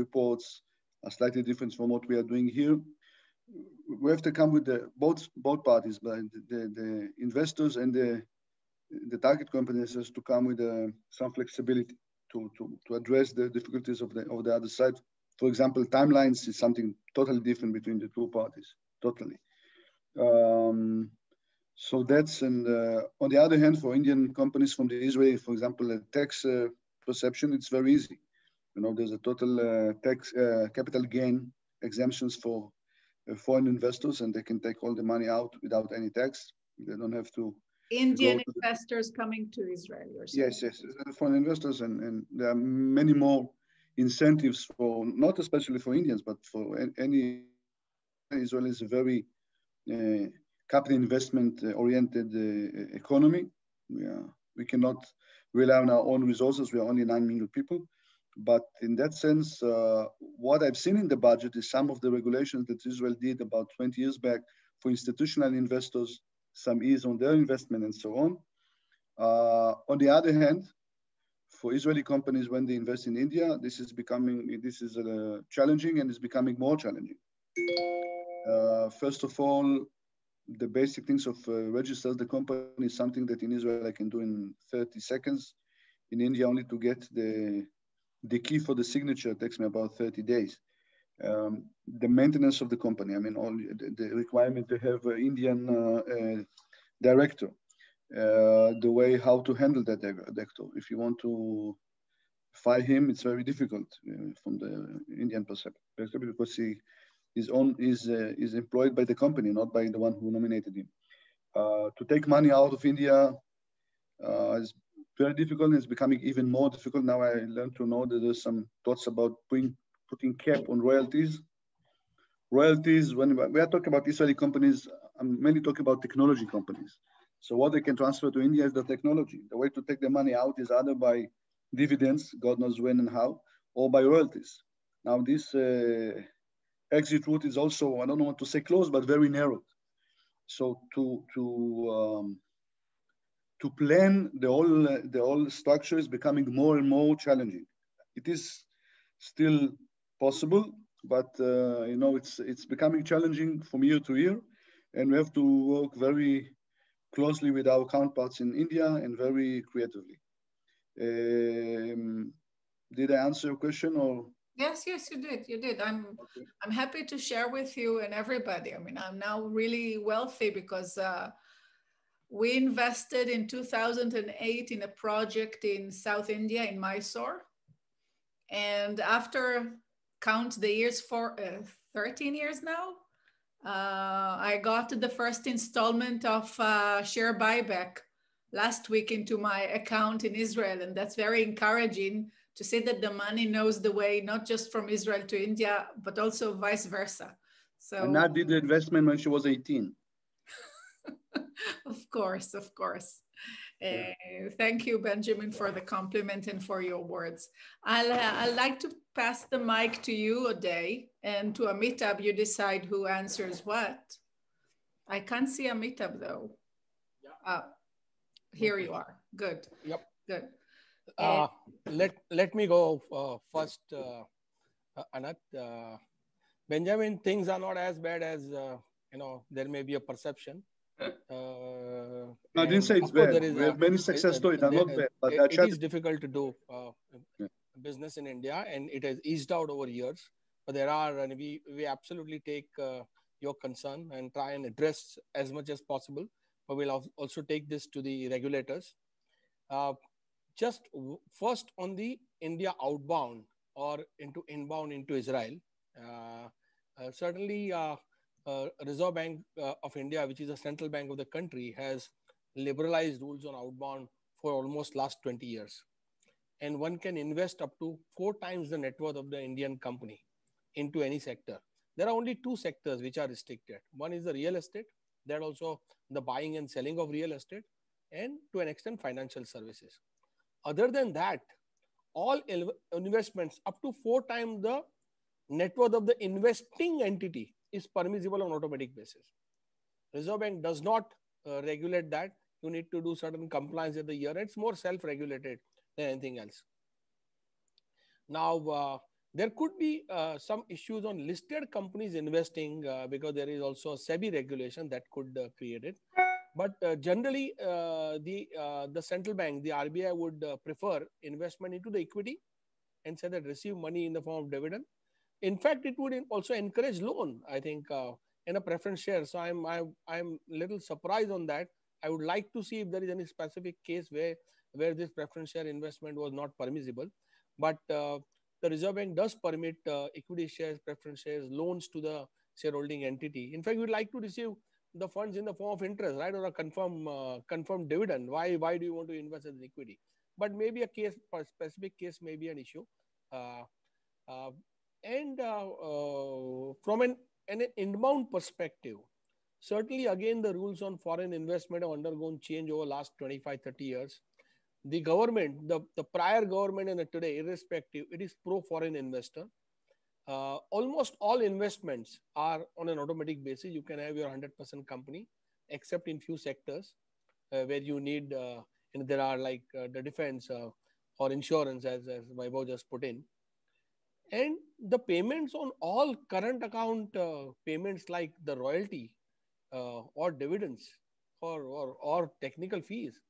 [SPEAKER 7] reports are slightly different from what we are doing here. We have to come with both parties, the investors and the target companies, has to come with some flexibility to address the difficulties of the other side. For example, timelines is something totally different between the two parties, totally. So that's, and on the other hand, for Indian companies from the Israeli, for example, a tax perception, it's very easy. You know, there's a total tax capital gain exemptions for foreign investors, and they can take all the money out without any tax. They don't have to.
[SPEAKER 1] Indian investors coming to Israel, you're saying?
[SPEAKER 7] Yes, foreign investors, and there are many more incentives for, not especially for Indians, but for any. Israel is a very capital investment oriented economy. We cannot rely on our own resources. We are only 9 million people. But in that sense, what I've seen in the budget is some of the regulations that Israel did about 20 years back for institutional investors, some ease on their investment and so on. On the other hand, for Israeli companies, when they invest in India, this is challenging, and it's becoming more challenging. First of all, the basic things of register the company is something that in Israel I can do in 30 seconds. In India, only to get the key for the signature takes me about 30 days. The maintenance of the company, I mean, all the requirement to have an Indian director, the way how to handle that director. If you want to fire him, it's very difficult from the Indian perspective because he is employed by the company, not by the one who nominated him. To take money out of India is very difficult, and it's becoming even more difficult. Now I learned to know that there's some thoughts about putting cap on royalties. Royalties, when we are talking about Israeli companies, I'm mainly talking about technology companies. So what they can transfer to India is the technology. The way to take the money out is either by dividends, God knows when and how, or by royalties. Now this exit route is also, I don't want to say closed, but very narrow. So to plan the whole structure is becoming more and more challenging. It is still possible, but you know, it's becoming challenging from year to year, and we have to work very closely with our counterparts in India and very creatively. Did I answer your question, or?
[SPEAKER 1] Yes, you did. I'm happy to share with you and everybody. I mean, I'm now really wealthy because we invested in 2008 in a project in South India, in Mysore. And after count the years for 13 years now, I got the first installment of share buyback last week into my account in Israel. And that's very encouraging to see that the money knows the way, not just from Israel to India, but also vice versa. So
[SPEAKER 7] Anat did the investment when she was 18.
[SPEAKER 1] Of course. Thank you, Benjamin, for the compliment and for your words. I'd like to pass the mic to you, Uday, and to Amitabh. You decide who answers what. I can't see Amitabh though. Yeah. Here you are. Good. Yep. Good.
[SPEAKER 8] Let me go first, Anat. Benjamin, things are not as bad as you know. There may be a perception.
[SPEAKER 7] I didn't say it's bad. We have many success stories. They're not bad, but
[SPEAKER 8] it is difficult to do business in India, and it has eased out over years. But there are, and we absolutely take your concern and try and address as much as possible. But we'll also take this to the regulators. Just first on the India outbound or inbound into Israel. Certainly, Reserve Bank of India, which is the central bank of the country, has liberalized rules on outbound for almost last 20 years. And one can invest up to 4 times the net worth of the Indian company into any sector. There are only 2 sectors which are restricted. One is the real estate, that also the buying and selling of real estate, and to an extent financial services. Other than that, all investments up to 4 times the net worth of the investing entity is permissible on automatic basis. Reserve Bank does not regulate that. You need to do certain compliance at the year. It's more self-regulated than anything else. Now, there could be some issues on listed companies investing because there is also a SEBI regulation that could create it. But generally, the central bank, the RBI, would prefer investment into the equity and say that receive money in the form of dividend. In fact, it would also encourage loan, I think, in a preference share. So I'm a little surprised on that. I would like to see if there is any specific case where this preference share investment was not permissible. But the Reserve Bank does permit equity shares, preference shares, loans to the shareholding entity. In fact, we'd like to receive the funds in the form of interest, right, or a confirmed dividend. Why do you want to invest as equity? But maybe a specific case may be an issue. From an inbound perspective, certainly again the rules on foreign investment have undergone change over the last 25-30 years. The government, the prior government and today, irrespective, it is pro-foreign investor. Almost all investments are on an automatic basis. You can have your 100% company, except in few sectors where you need, and there are like the defense or insurance, as Vaibhav just put in. And the payments on all current account payments like the royalty or dividends or technical fees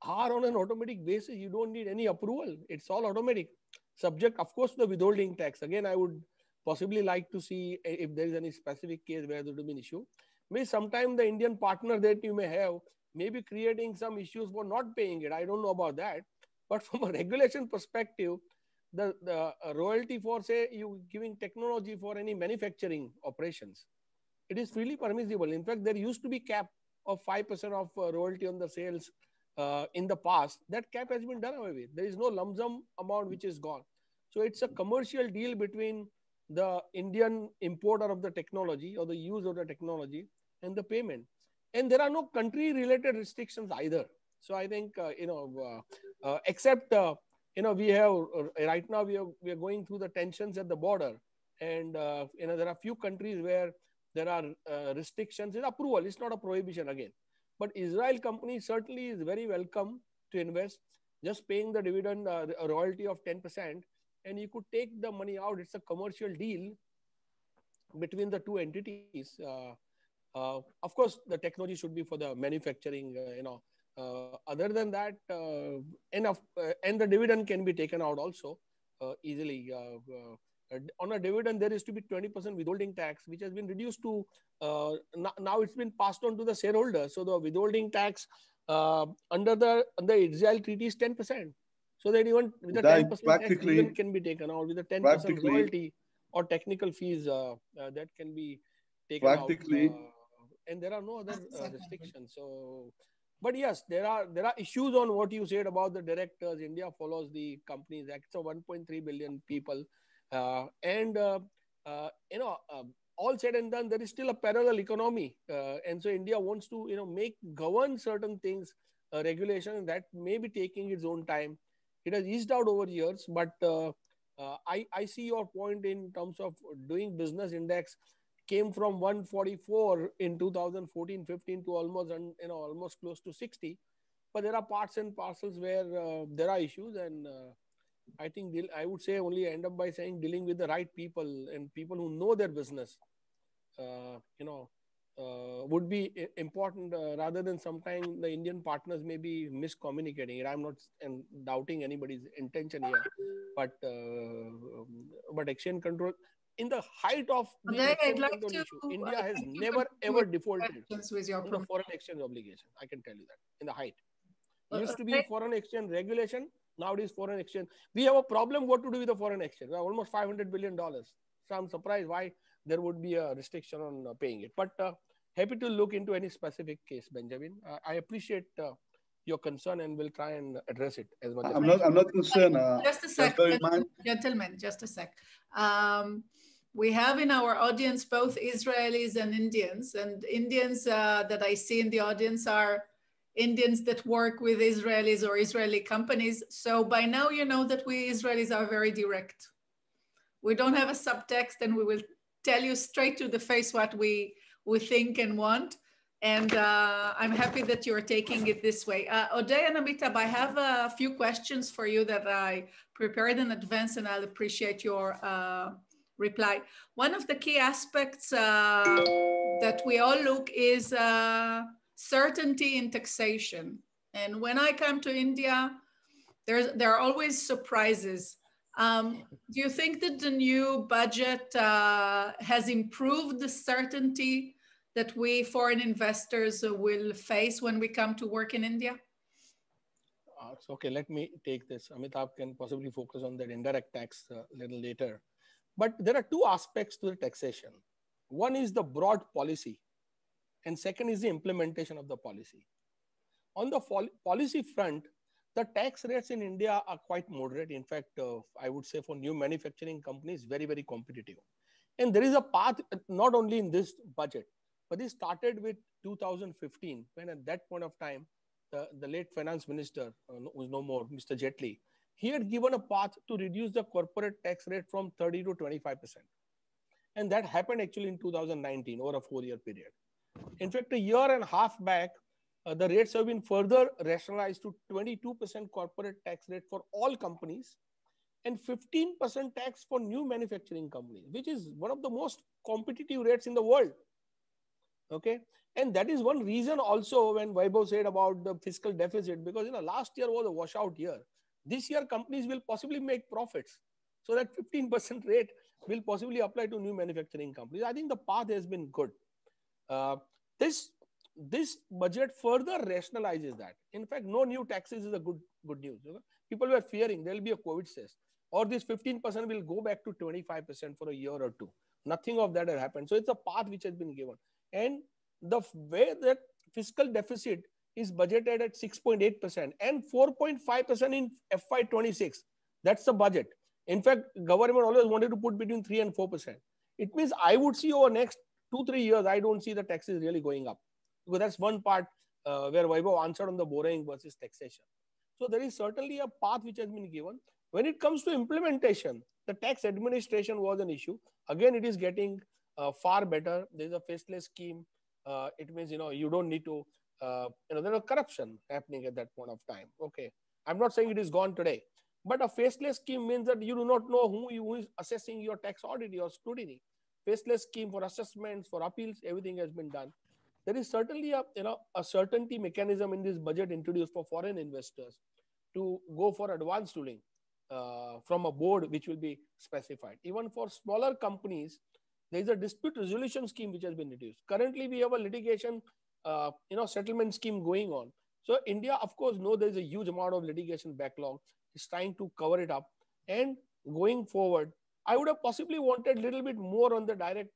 [SPEAKER 8] are on an automatic basis. You don't need any approval. It's all automatic. Subject, of course, to the withholding tax. Again, I would possibly like to see if there is any specific case where there will be an issue. Maybe sometime the Indian partner that you may have may be creating some issues for not paying it. I don't know about that. But from a regulation perspective, the royalty for, say, you giving technology for any manufacturing operations, it is freely permissible. In fact, there used to be cap of 5% of royalty on the sales in the past. That cap has been done away with. There is no lump sum amount which is gone. So it's a commercial deal between the Indian importer of the technology or the use of the technology and the payment. And there are no country-related restrictions either. So I think, except, we have, right now we are going through the tensions at the border. And, there are few countries where there are restrictions in approval. It's not a prohibition again. But Israel company certainly is very welcome to invest, just paying the dividend, a royalty of 10%, and you could take the money out. It's a commercial deal between the two entities. Of course, the technology should be for the manufacturing, other than that, and the dividend can be taken out also easily. On a dividend, there is to be 20% withholding tax, which has been reduced to, now it's been passed on to the shareholder. So the withholding tax under the Israel treaty is 10%. So that even with the 10% tax even can be taken out with the 10% royalty or technical fees that can be taken out. And there are no other restrictions. So, but yes, there are issues on what you said about the directors. India follows the Companies Act. So 1.3 billion people. All said and done, there is still a parallel economy. And so India wants to, govern certain things, regulation that may be taking its own time. It has eased out over years, but I see your point in terms of doing business index came from 144 in 2014-15 to almost close to 60. But there are parts and parcels where there are issues, and I think I would say only end up by saying dealing with the right people and people who know their business, would be important rather than sometimes the Indian partners may be miscommunicating. I'm not doubting anybody's intention here, but exchange control, in the height of the exchange control issue, India has never ever defaulted on the foreign exchange obligation. I can tell you that in the height. It used to be foreign exchange regulation. Now it is foreign exchange. We have a problem what to do with the foreign exchange. We have almost $500 billion. So I'm surprised why there would be a restriction on paying it. But happy to look into any specific case, Benjamin. I appreciate your concern and will try and address it as much as possible.
[SPEAKER 7] I'm not concerned.
[SPEAKER 1] Just a sec, gentlemen, just a sec. We have in our audience both Israelis and Indians that I see in the audience are Indians that work with Israelis or Israeli companies. So by now you know that we Israelis are very direct. We don't have a subtext, and we will tell you straight to the face what we think and want. And I'm happy that you're taking it this way. Odey and Amitabh, I have a few questions for you that I prepared in advance, and I'll appreciate your reply. One of the key aspects that we all look is certainty in taxation. And when I come to India, there are always surprises. Do you think that the new budget has improved the certainty that we foreign investors will face when we come to work in India?
[SPEAKER 8] Okay, let me take this. Amitabh can possibly focus on that indirect tax a little later. But there are two aspects to the taxation. One is the broad policy, and second is the implementation of the policy. On the policy front, the tax rates in India are quite moderate. In fact, I would say for new manufacturing companies, very, very competitive. And there is a path, not only in this budget, but it started with 2015, when at that point of time, the late finance minister, who's no more, Mr. Jaitley, he had given a path to reduce the corporate tax rate from 30 to 25%. And that happened actually in 2019, over a 4-year period. In fact, a year and a half back, the rates have been further rationalized to 22% corporate tax rate for all companies and 15% tax for new manufacturing companies, which is one of the most competitive rates in the world. Okay. And that is one reason also when Vaibhav said about the fiscal deficit, because last year was a washout year. This year, companies will possibly make profits. So that 15% rate will possibly apply to new manufacturing companies. I think the path has been good. This budget further rationalizes that. In fact, no new taxes is a good news. People were fearing there will be a COVID cess, or this 15% will go back to 25% for a year or two. Nothing of that has happened. So it's a path which has been given. And the way that fiscal deficit is budgeted at 6.8% and 4.5% in FY26, that's the budget. In fact, government always wanted to put between 3 and 4%. It means I would see over next 2-3 years, I don't see the taxes really going up. Because that's one part where Vaibhav answered on the borrowing versus taxation. So there is certainly a path which has been given. When it comes to implementation, the tax administration was an issue. Again, it is getting far better. There's a faceless scheme. It means, you don't need to, there was corruption happening at that point of time. Okay. I'm not saying it is gone today. But a faceless scheme means that you do not know who is assessing your tax audit, your scrutiny. Faceless scheme for assessments, for appeals, everything has been done. There is certainly a certainty mechanism in this budget introduced for foreign investors to go for advanced ruling from a board which will be specified. Even for smaller companies, there is a dispute resolution scheme which has been introduced. Currently, we have a litigation settlement scheme going on. So India, of course, knows there is a huge amount of litigation backlog. It's trying to cover it up. And going forward, I would have possibly wanted a little bit more on the direct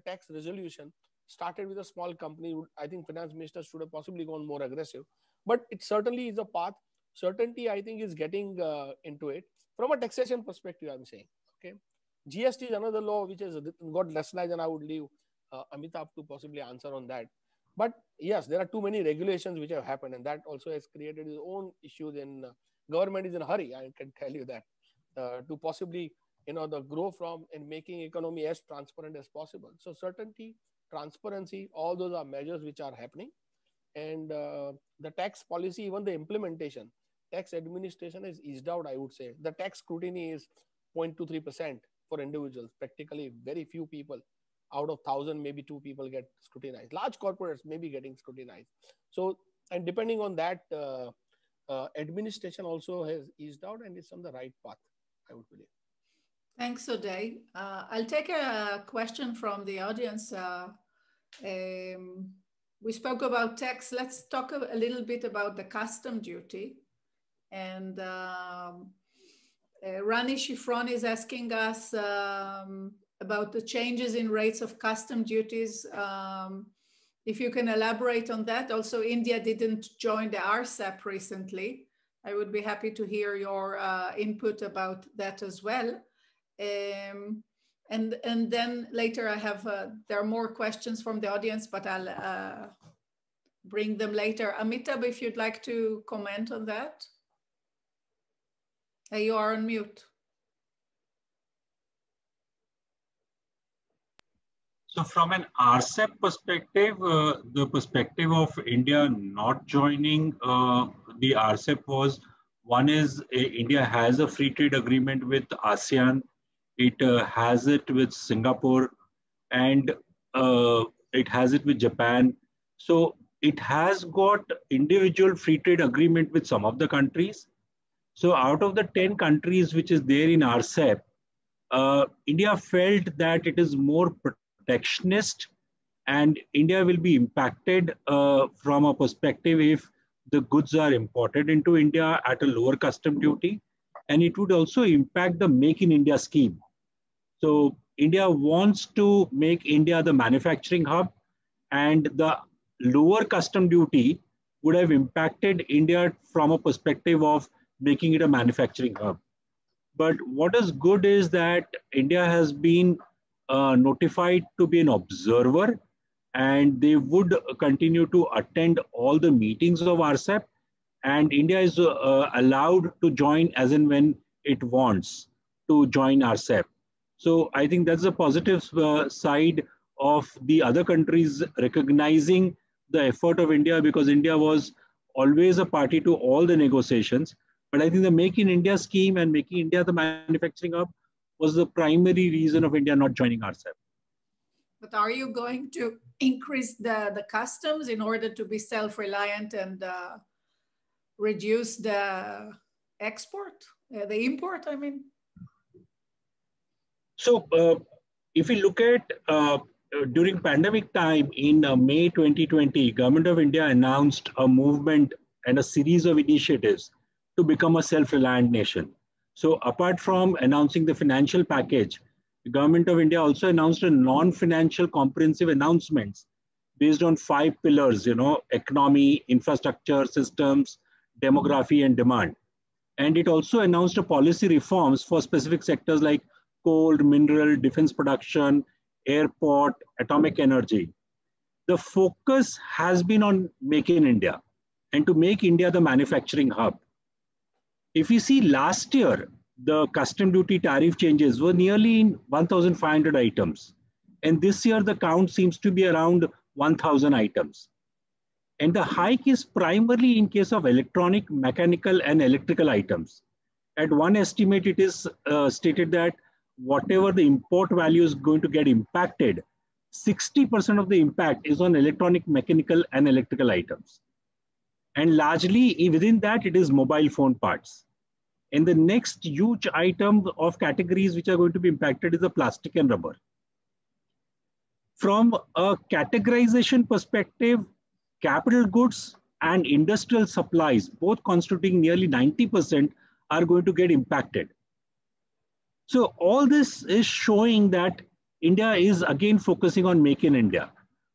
[SPEAKER 8] tax resolution. Started with a small company. I think finance minister should have possibly gone more aggressive. But it certainly is a path. Certainty, I think, is getting into it. From a taxation perspective, I'm saying. Okay, GST is another law which has got rationalized, and I would leave Amitabh to possibly answer on that. But yes, there are too many regulations which have happened, and that also has created its own issues. In government is in a hurry. I can tell you that to possibly the grow from and making economy as transparent as possible. So certainty, transparency, all those are measures which are happening. And the tax policy, even the implementation, tax administration is eased out, I would say. The tax scrutiny is 0.23% for individuals. Practically very few people out of 1,000, maybe 2 people get scrutinized. Large corporates may be getting scrutinized. So, and depending on that, administration also has eased out and is on the right path, I would believe.
[SPEAKER 1] Thanks, Uday. I'll take a question from the audience. We spoke about tax. Let's talk a little bit about the custom duty. And Rani Shifron is asking us about the changes in rates of custom duties. If you can elaborate on that. Also, India didn't join the RCEP recently. I would be happy to hear your input about that as well. And then later I have, there are more questions from the audience, but I'll bring them later. Amitabh, if you'd like to comment on that. You are on mute.
[SPEAKER 9] So from an RCEP perspective, the perspective of India not joining the RCEP was, one is India has a free trade agreement with ASEAN. It has it with Singapore, and it has it with Japan. So it has got individual free trade agreement with some of the countries. So out of the 10 countries which is there in RCEP, India felt that it is more protectionist, and India will be impacted from a perspective if the goods are imported into India at a lower custom duty, and it would also impact the Make in India scheme. So India wants to make India the manufacturing hub, and the lower custom duty would have impacted India from a perspective of making it a manufacturing hub. But what is good is that India has been notified to be an observer, and they would continue to attend all the meetings of RCEP, and India is allowed to join as and when it wants to join RCEP. So I think that's a positive side of the other countries recognizing the effort of India, because India was always a party to all the negotiations. But I think the Make in India scheme and making India the manufacturing hub was the primary reason of India not joining RCEP.
[SPEAKER 1] But are you going to increase the customs in order to be self-reliant and reduce the export, the import, I mean?
[SPEAKER 9] So if we look at during pandemic time in May 2020, Government of India announced a movement and a series of initiatives to become a self-reliant nation. So apart from announcing the financial package, the Government of India also announced a non-financial comprehensive announcements based on 5 pillars, economy, infrastructure, systems, demography, and demand. And it also announced a policy reforms for specific sectors like coal, mineral, defense production, airport, atomic energy. The focus has been on Make in India and to make India the manufacturing hub. If you see last year, the custom duty tariff changes were nearly in 1,500 items. And this year, the count seems to be around 1,000 items. And the hike is primarily in case of electronic, mechanical, and electrical items. At one estimate, it is stated that whatever the import value is going to get impacted, 60% of the impact is on electronic, mechanical, and electrical items. And largely within that, it is mobile phone parts. And the next huge item of categories which are going to be impacted is the plastic and rubber. From a categorization perspective, capital goods and industrial supplies, both constituting nearly 90%, are going to get impacted. So all this is showing that India is again focusing on Make in India.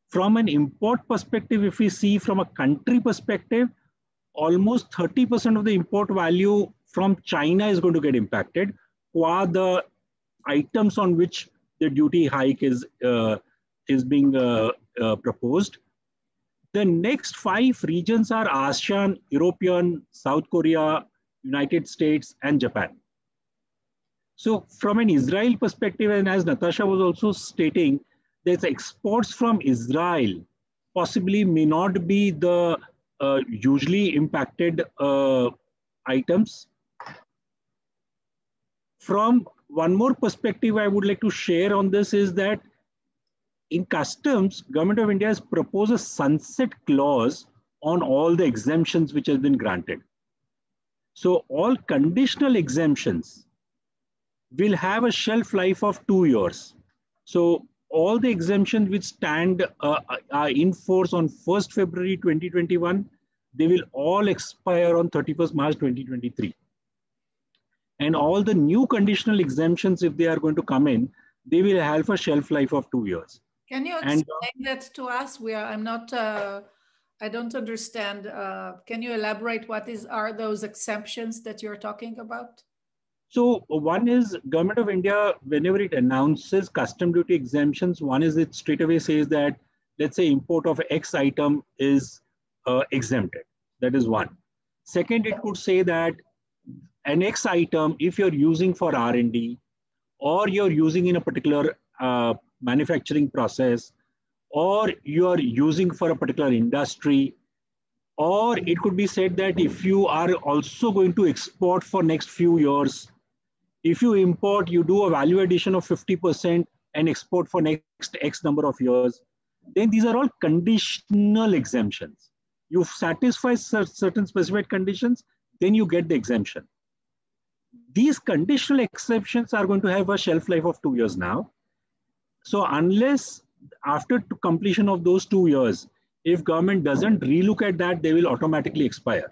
[SPEAKER 9] From an import perspective, if we see from a country perspective, almost 30% of the import value from China is going to get impacted, while the items on which the duty hike is being proposed. The next 5 regions are ASEAN, European, South Korea, United States, and Japan. So from an Israel perspective, and as Natasha was also stating, that exports from Israel possibly may not be the usually impacted items. From one more perspective I would like to share on this is that in customs, Government of India has proposed a sunset clause on all the exemptions which have been granted. So all conditional exemptions will have a shelf life of 2 years. So all the exemptions which stand are in force on 1st February 2021, they will all expire on 31st March 2023. And all the new conditional exemptions, if they are going to come in, they will have a shelf life of 2 years.
[SPEAKER 1] Can you explain that to us? I don't understand. Can you elaborate what are those exemptions that you're talking about?
[SPEAKER 9] So one is Government of India, whenever it announces custom duty exemptions, one is it straight away says that, let's say import of X item is exempted. That is one. Second, it could say that an X item, if you're using for R&D, or you're using in a particular manufacturing process, or you're using for a particular industry, or it could be said that if you are also going to export for next few years, if you import, you do a value addition of 50% and export for next X number of years, then these are all conditional exemptions. You satisfy certain specified conditions, then you get the exemption. These conditional exceptions are going to have a shelf life of 2 years now. So unless after completion of those 2 years, if government doesn't relook at that, they will automatically expire.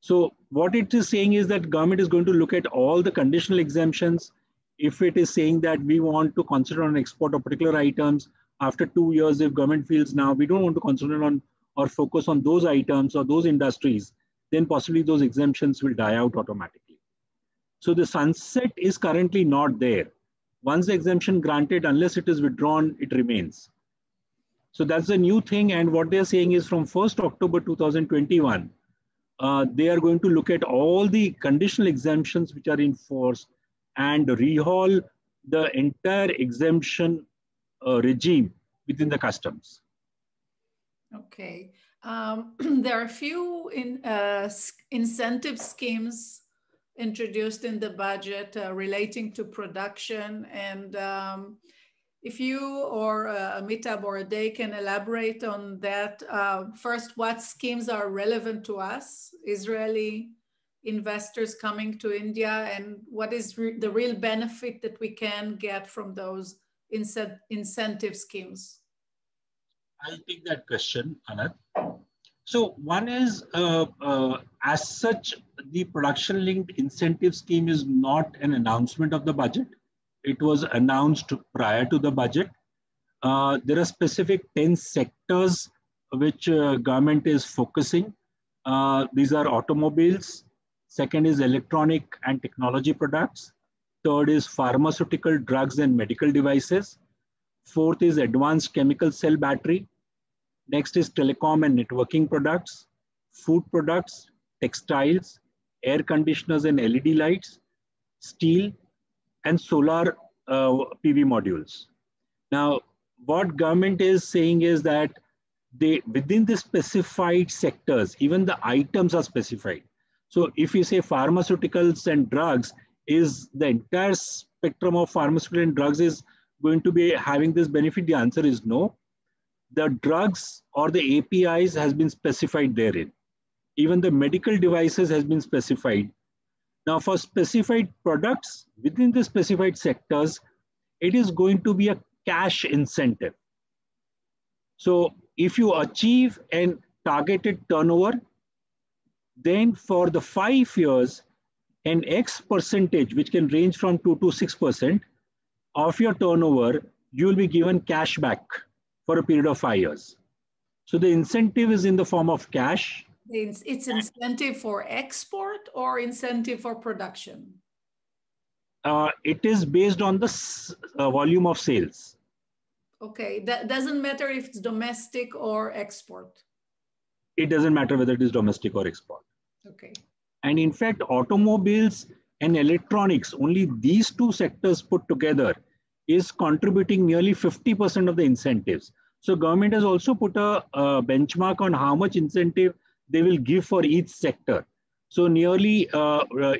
[SPEAKER 9] So what it is saying is that government is going to look at all the conditional exemptions. If it is saying that we want to consider on export of particular items, after 2 years, if government feels now we don't want to consider on or focus on those items or those industries, then possibly those exemptions will die out automatically. So the sunset is currently not there. Once the exemption granted, unless it is withdrawn, it remains. So that's the new thing. And what they're saying is from 1st October 2021, they are going to look at all the conditional exemptions which are in force and rehaul the entire exemption regime within the customs.
[SPEAKER 1] Okay. There are a few incentive schemes introduced in the budget relating to production. And if you or Amitabh or Ade can elaborate on that. First, what schemes are relevant to us, Israeli investors coming to India, and what is the real benefit that we can get from those incentive schemes?
[SPEAKER 9] I'll take that question, Anat. So one is, as such, the production-linked incentive scheme is not an announcement of the budget. It was announced prior to the budget. There are specific 10 sectors which government is focusing. These are automobiles. Second is electronic and technology products. Third is pharmaceutical, drugs and medical devices. Fourth is advanced chemical cell battery. Next is telecom and networking products, food products, textiles, air conditioners and LED lights, steel, and solar PV modules. Now, what government is saying is that within the specified sectors, even the items are specified. So if you say pharmaceuticals and drugs, is the entire spectrum of pharmaceutical and drugs is going to be having this benefit? The answer is no. The drugs or the APIs has been specified therein. Even the medical devices has been specified. Now for specified products within the specified sectors, it is going to be a cash incentive. So if you achieve a targeted turnover, then for the 5 years, an X percentage, which can range from 2 to 6% of your turnover, you will be given cash back for a period of 5 years. So the incentive is in the form of cash.
[SPEAKER 1] It's incentive for export or incentive for production?
[SPEAKER 9] It is based on the volume of sales.
[SPEAKER 1] Okay, that doesn't matter if it's domestic or export.
[SPEAKER 9] It doesn't matter whether it is domestic or export.
[SPEAKER 1] Okay.
[SPEAKER 9] And in fact, automobiles and electronics, only these two sectors put together is contributing nearly 50% of the incentives. So government has also put a benchmark on how much incentive they will give for each sector. So nearly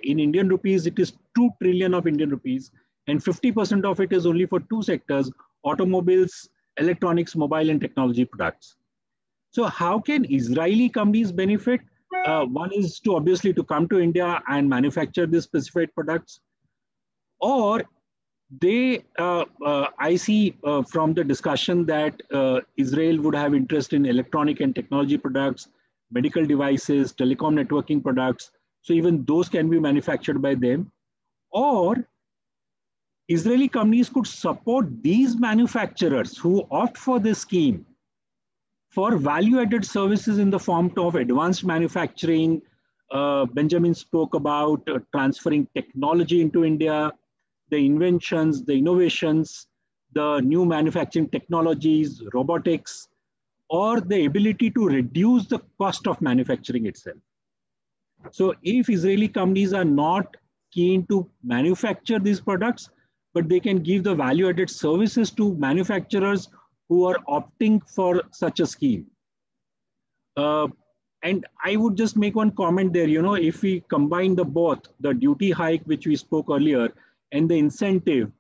[SPEAKER 9] in Indian rupees, it is 2 trillion of Indian rupees, and 50% of it is only for two sectors, automobiles, electronics, mobile and technology products. So how can Israeli companies benefit? One is to obviously to come to India and manufacture these specified products, or they, I see from the discussion that Israel would have interest in electronic and technology products, medical devices, telecom networking products. So even those can be manufactured by them. Or Israeli companies could support these manufacturers who opt for this scheme for value-added services in the form of advanced manufacturing. Benjamin spoke about transferring technology into India, the inventions, the innovations, the new manufacturing technologies, robotics, or the ability to reduce the cost of manufacturing itself. So if Israeli companies are not keen to manufacture these products, but they can give the value-added services to manufacturers who are opting for such a scheme. And I would just make one comment there, you know, if we combine the both, the duty hike, which we spoke earlier, and the incentive,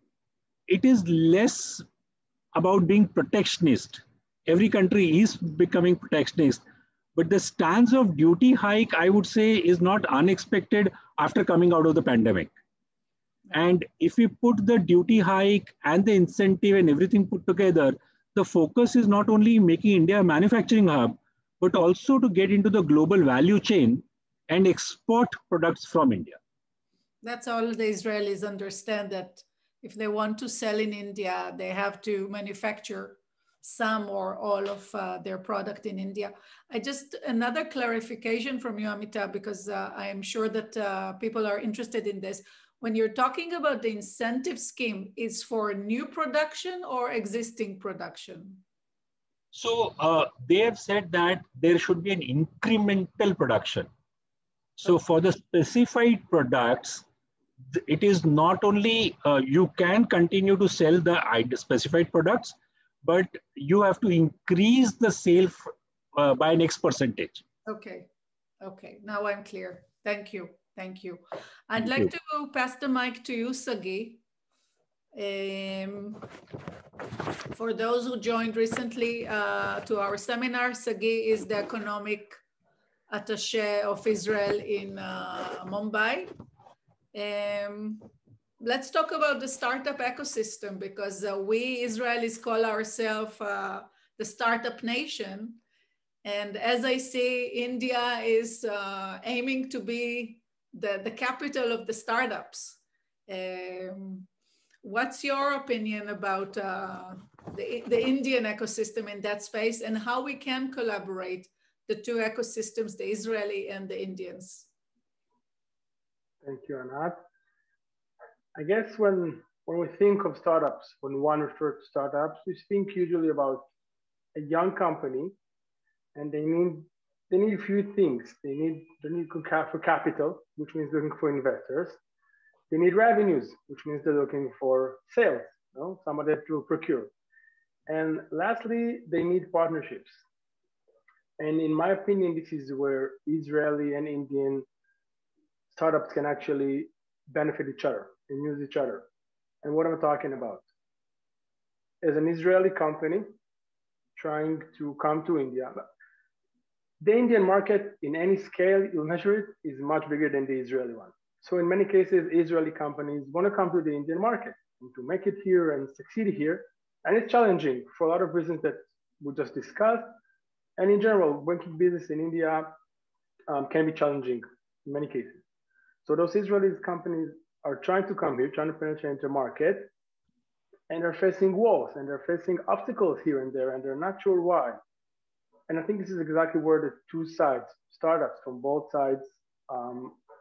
[SPEAKER 9] it is less about being protectionist. Every country is becoming protectionist, but the stance of duty hike, I would say, is not unexpected after coming out of the pandemic. And if we put the duty hike and the incentive and everything put together, the focus is not only making India a manufacturing hub, but also to get into the global value chain and export products from India.
[SPEAKER 1] That's all the Israelis understand, that if they want to sell in India, they have to manufacture some or all of their product in India. Another clarification from you, Amita, because I am sure that people are interested in this. When you're talking about the incentive scheme, is for new production or existing production?
[SPEAKER 9] So they have said that there should be an incremental production. So for the specified products, it is not only you can continue to sell the specified products, but you have to increase the sale by an X percentage.
[SPEAKER 1] Okay. Okay. Now I'm clear. Thank you. Thank you. I'd like to pass the mic to you, Sagi. For those who joined recently to our seminar, Sagi is the economic attaché of Israel in Mumbai. Let's talk about the startup ecosystem, because we Israelis call ourselves the startup nation. And as I see, India is aiming to be the capital of the startups. What's your opinion about the Indian ecosystem in that space, and how we can collaborate the two ecosystems, the Israeli and the Indians?
[SPEAKER 10] Thank you, Anat. I guess when we think of startups, when one refers to startups, we think usually about a young company, and they need a few things. They need for capital, which means looking for investors. They need revenues, which means they're looking for sales, you know, somebody to procure. And lastly, they need partnerships. And in my opinion, this is where Israeli and Indian startups can actually benefit each other and use each other. And what am I talking about? As an Israeli company trying to come to India, the Indian market in any scale you measure it is much bigger than the Israeli one. So in many cases, Israeli companies want to come to the Indian market and to make it here and succeed here. And it's challenging for a lot of reasons that we just discussed. And in general, banking business in India can be challenging in many cases. So those Israeli companies are trying to come here, trying to penetrate the market, and they're facing walls and they're facing obstacles here and there, and they're not sure why. And I think this is exactly where the two sides, startups from both sides,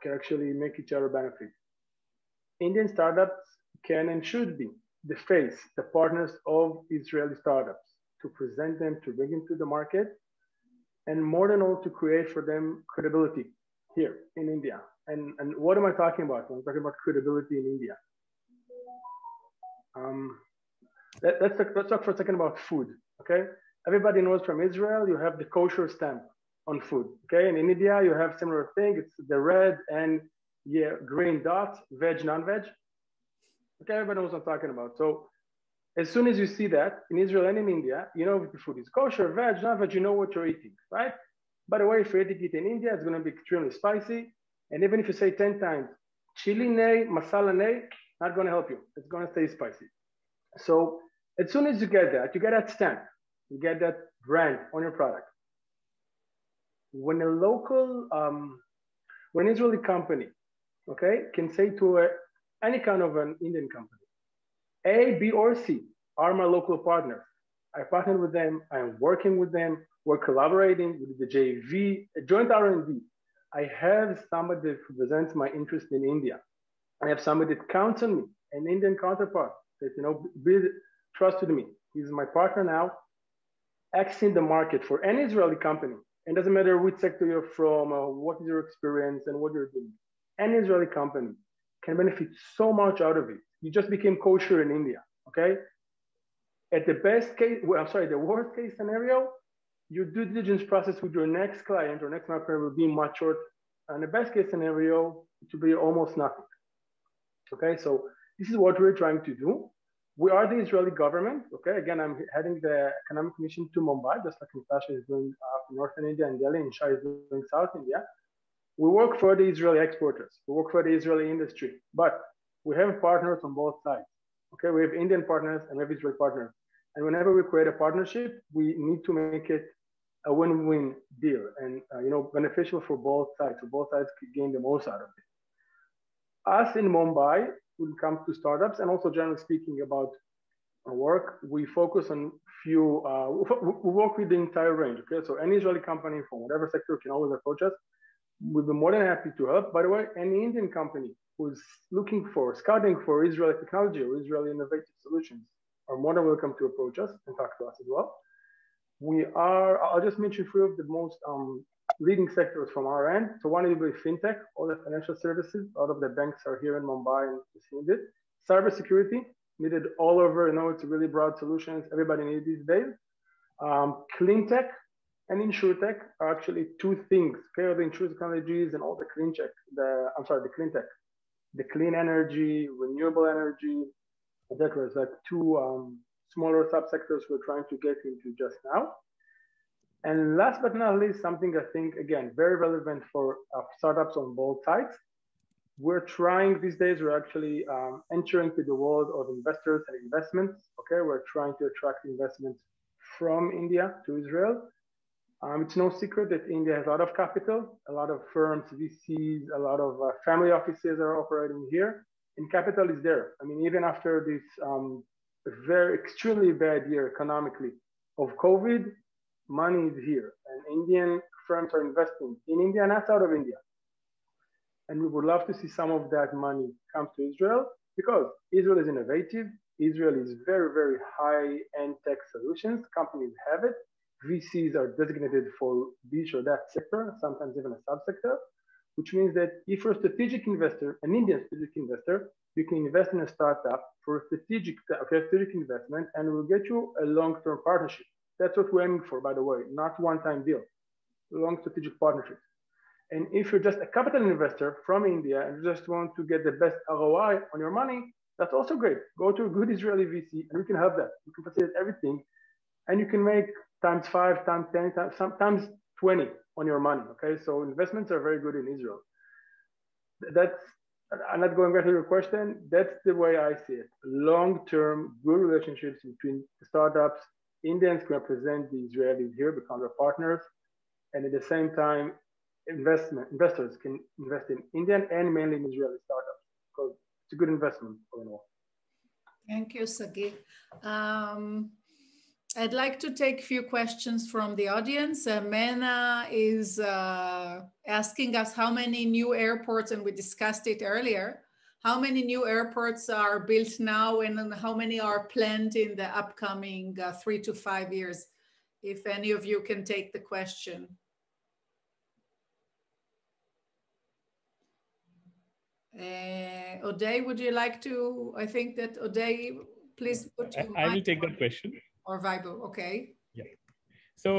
[SPEAKER 10] can actually make each other benefit. Indian startups can and should be the face, the partners of Israeli startups, to present them, to bring them to the market, and more than all, to create for them credibility here in India. And what am I talking about when I'm talking about credibility in India? Let's talk for a second about food, okay? Everybody knows from Israel, you have the kosher stamp on food, okay? And in India, you have similar thing. It's the red and green dots, veg, non-veg. Okay, everybody knows what I'm talking about. So As soon as you see that in Israel and in India, you know if the food is kosher, veg, non-veg, you know what you're eating, right? By the way, if you're eating it in India, it's going to be extremely spicy. And even if you say 10 times, chili nay, masala nay, not going to help you. It's going to stay spicy. So as soon as you get that stamp, you get that brand on your product. When a local, when an Israeli company, okay, can say to any kind of an Indian company, A, B, or C are my local partners. I partnered with them. I am working with them. We're collaborating with the JV, a joint R&D. I have somebody that represents my interest in India. I have somebody that counts on me, an Indian counterpart that, you know, trusted me. He's my partner now, accessing the market for any Israeli company. And it doesn't matter which sector you're from, or what is your experience and what you're doing. Any Israeli company can benefit so much out of it. You just became kosher in India, okay? At the best case, well, I'm sorry, the worst case scenario, your due diligence process with your next client or next partner will be much short. And the best case scenario, it will be almost nothing. Okay, so this is what we're trying to do. We are the Israeli government. Okay, again, I'm heading the economic mission to Mumbai, just like Natasha is doing Northern India and Delhi, and Shai is doing South India. We work for the Israeli exporters. We work for the Israeli industry, but we have partners on both sides. Okay, we have Indian partners and we have Israeli partners. And whenever we create a partnership, we need to make it a win-win deal and you know, beneficial for both sides. So both sides can gain the most out of it. Us in Mumbai, when it comes to startups, and also generally speaking about our work, we focus on few, we work with the entire range, okay? So any Israeli company from whatever sector can always approach us. We'll be more than happy to help. By the way, any Indian company who's looking for, scouting for Israeli technology or Israeli innovative solutions are more than welcome to approach us and talk to us as well. We are, I'll just mention a few of the most leading sectors from our end. So one will be fintech, all the financial services. A lot of the banks are here in Mumbai and seeing it. Cybersecurity, needed all over. You know, it's a really broad solutions. Everybody needs these days. Clean tech and insurtech are actually two things. Okay, the insurance technologies and all the clean tech. The clean tech, the clean energy, renewable energy, etc. It's like two smaller subsectors we're trying to get into just now. And last but not least, something I think, again, very relevant for startups on both sides. We're trying these days, we're actually entering to the world of investors and investments. Okay, we're trying to attract investments from India to Israel. It's no secret that India has a lot of capital, a lot of firms, VCs, a lot of family offices are operating here, and capital is there. I mean, even after this very extremely bad year economically of COVID, money is here, and Indian firms are investing in India and outside of India. And we would love to see some of that money come to Israel because Israel is innovative. Israel is very, very high-end tech solutions. Companies have it. VCs are designated for this or that sector, sometimes even a subsector, which means that if you're a strategic investor, an Indian strategic investor, you can invest in a startup for a strategic investment, and we'll get you a long-term partnership. That's what we're aiming for, by the way, not one-time deal, long strategic partnerships. And if you're just a capital investor from India and you just want to get the best ROI on your money, that's also great. Go to a good Israeli VC and we can have that. You can facilitate everything and you can make times 5, times 10, sometimes 20 on your money, okay? So investments are very good in Israel. I'm not going back to your question. That's the way I see it. Long-term, good relationships between the startups. Indians can represent the Israelis here, become their partners. And at the same time, investors can invest in Indian and mainly in Israeli startups because it's a good investment all in all.
[SPEAKER 1] Thank you, Sagi. I'd like to take a few questions from the audience. Mena is asking us how many new airports, and we discussed it earlier, how many new airports are built now and how many are planned in the upcoming 3 to 5 years? If any of you can take the question. Oday, would you like to? I think that Oday, please put your
[SPEAKER 6] I will take that question.
[SPEAKER 1] Or Vibhu, okay.
[SPEAKER 6] Yeah. So